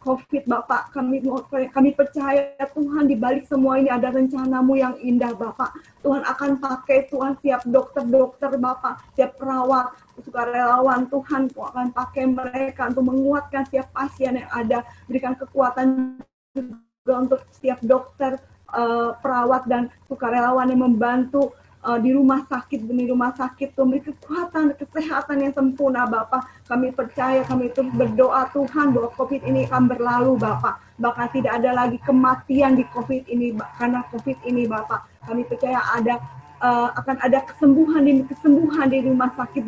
COVID Bapak. Kami percaya Tuhan di balik semua ini ada rencana-Mu yang indah Bapak. Tuhan akan pakai Tuhan siap dokter-dokter Bapak, siap perawat, sukarelawan Tuhan. Tuhan akan pakai mereka untuk menguatkan setiap pasien yang ada, berikan kekuatan untuk setiap dokter, perawat dan sukarelawan yang membantu di rumah sakit demi rumah sakit, memberi kekuatan kesehatan yang sempurna Bapak. Kami percaya, kami terus berdoa Tuhan bahwa COVID ini akan berlalu Bapak. Bahkan tidak ada lagi kematian di COVID ini karena COVID ini Bapak. Kami percaya akan ada kesembuhan di rumah sakit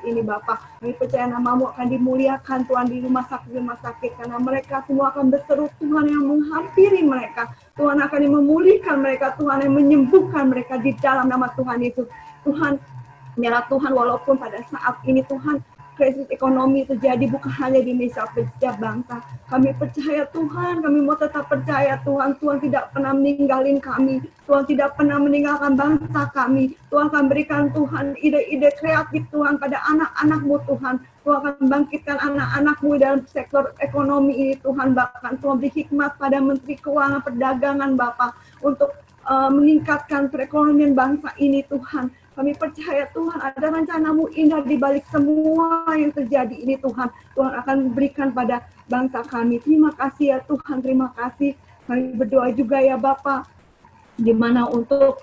ini Bapak. Kami percaya nama-Mu akan dimuliakan Tuhan di rumah sakit, karena mereka semua akan berseru Tuhan yang menghampiri mereka. Tuhan akan memulihkan mereka, Tuhan yang menyembuhkan mereka di dalam nama Tuhan Yesus. Tuhan, biarlah Tuhan walaupun pada saat ini Tuhan krisis ekonomi terjadi bukan hanya di Indonesia, setiap bangsa. Kami percaya Tuhan, kami mau tetap percaya Tuhan. Tuhan tidak pernah meninggalin kami. Tuhan tidak pernah meninggalkan bangsa kami. Tuhan akan berikan Tuhan ide-ide kreatif Tuhan pada anak-anak-Mu Tuhan. Tuhan akan bangkitkan anak-anak-Mu dalam sektor ekonomi ini Tuhan. Bahkan Tuhan beri hikmat pada Menteri Keuangan Perdagangan Bapak untuk meningkatkan perekonomian bangsa ini Tuhan. Kami percaya Tuhan ada rencana-Mu indah di balik semua yang terjadi ini Tuhan. Tuhan akan berikan pada bangsa kami. Terima kasih ya Tuhan, terima kasih. Kami berdoa juga ya Bapak, di mana untuk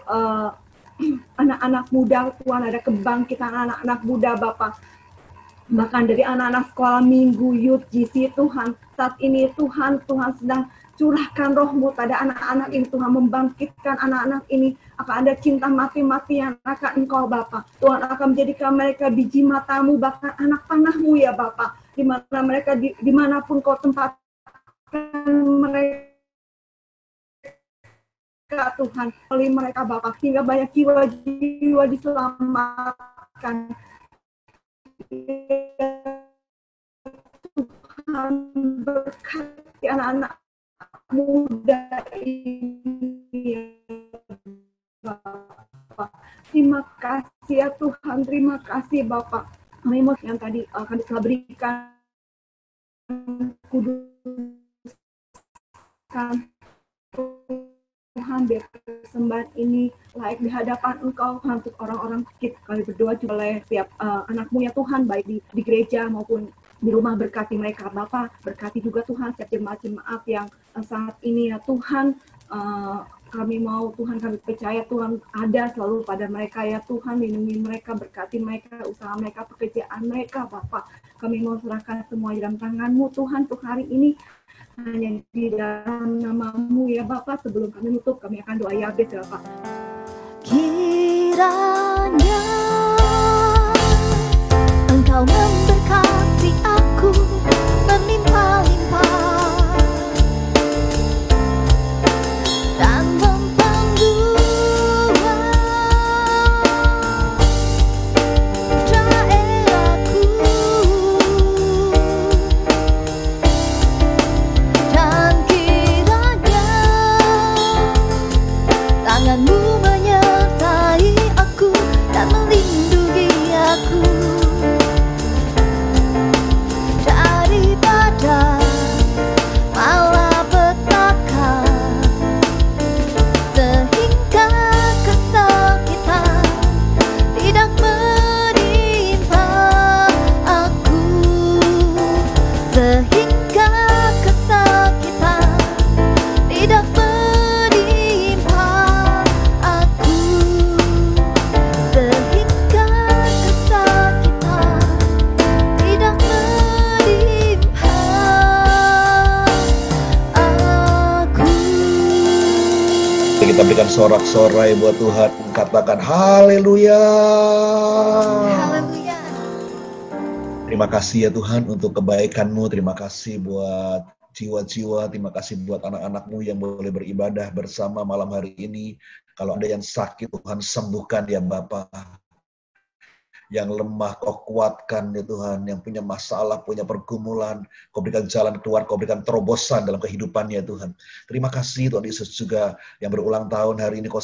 anak-anak muda, Tuhan, ada kebangkitan anak-anak muda, Bapak. Bahkan dari anak-anak sekolah minggu, youth, GC, Tuhan. Saat ini Tuhan sedang curahkan roh-Mu pada anak-anak ini, Tuhan, membangkitkan anak-anak ini. Akan ada cinta mati-matian akan Engkau, Bapa. Tuhan akan menjadikan mereka biji mata-Mu, bahkan anak panah-Mu, ya Bapa. Di mana mereka, dimanapun Kau tempatkan mereka, Tuhan, oleh mereka, Bapa, hingga banyak jiwa-jiwa diselamatkan. Tuhan berkati anak-anak muda ini, Bapak. Terima kasih ya Tuhan, terima kasih Bapak. Kami yang tadi kami telah berikan, kuduskan Tuhan, biar persembahan ini layak di hadapan Engkau, Tuhan, untuk orang-orang kita. Kami berdoa juga oleh setiap anak-Mu ya Tuhan, baik di gereja maupun di rumah, berkati mereka Bapa. Berkati juga Tuhan setiap jemaat-jemaat yang saat ini ya Tuhan, kami mau Tuhan, kami percaya Tuhan ada selalu pada mereka ya Tuhan, lindungi mereka, berkati mereka, usaha mereka, pekerjaan mereka Bapak. Kami mau serahkan semua dalam tangan-Mu Tuhan untuk hari ini, hanya di dalam nama-Mu ya Bapak. Sebelum kami tutup, kami akan doa Yabes ya Bapak. Kiranya Engkau memberkati aku berlimpah-limpah dan mempandukan daerahku, dan kiranya tangan-Mu menyertai aku dan melindungi aku daripada malapetaka, sehingga kesakitan tidak menimpa aku, sehingga kesakitan tidak menimpa aku, sehingga kesakitan tidak menimpa aku. Kita berikan sorak-sorai buat Tuhan, katakan haleluya. Haleluya. Terima kasih ya Tuhan untuk kebaikan-Mu, terima kasih buat jiwa-jiwa, terima kasih buat anak-anak-Mu yang boleh beribadah bersama malam hari ini. Kalau ada yang sakit, Tuhan sembuhkan ya Bapa. Yang lemah Kau kuatkan ya Tuhan, yang punya masalah, punya pergumulan, Kau berikan jalan keluar, Kau berikan terobosan dalam kehidupannya Tuhan. Terima kasih Tuhan Yesus juga yang berulang tahun hari ini, Kau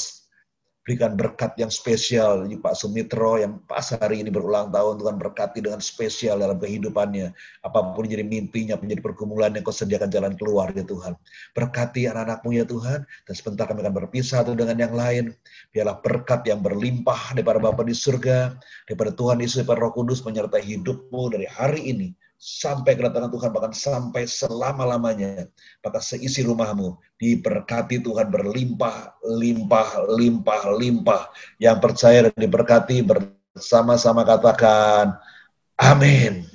berikan berkat yang spesial. Ini Pak Sumitro yang pas hari ini berulang tahun, Tuhan berkati dengan spesial dalam kehidupannya. Apapun jadi mimpinya, menjadi pergumulannya, Kau sediakan jalan keluar ya Tuhan. Berkati anak-anak-Mu ya Tuhan, dan sebentar kami akan berpisah satu dengan yang lain. Biarlah berkat yang berlimpah daripada Bapa di surga, daripada Tuhan Yesus, daripada Roh Kudus menyertai hidupmu dari hari ini sampai kedatangan Tuhan, bahkan sampai selama-lamanya. Maka seisi rumahmu diberkati Tuhan berlimpah, limpah, limpah, limpah. Yang percaya dan diberkati bersama-sama katakan amin.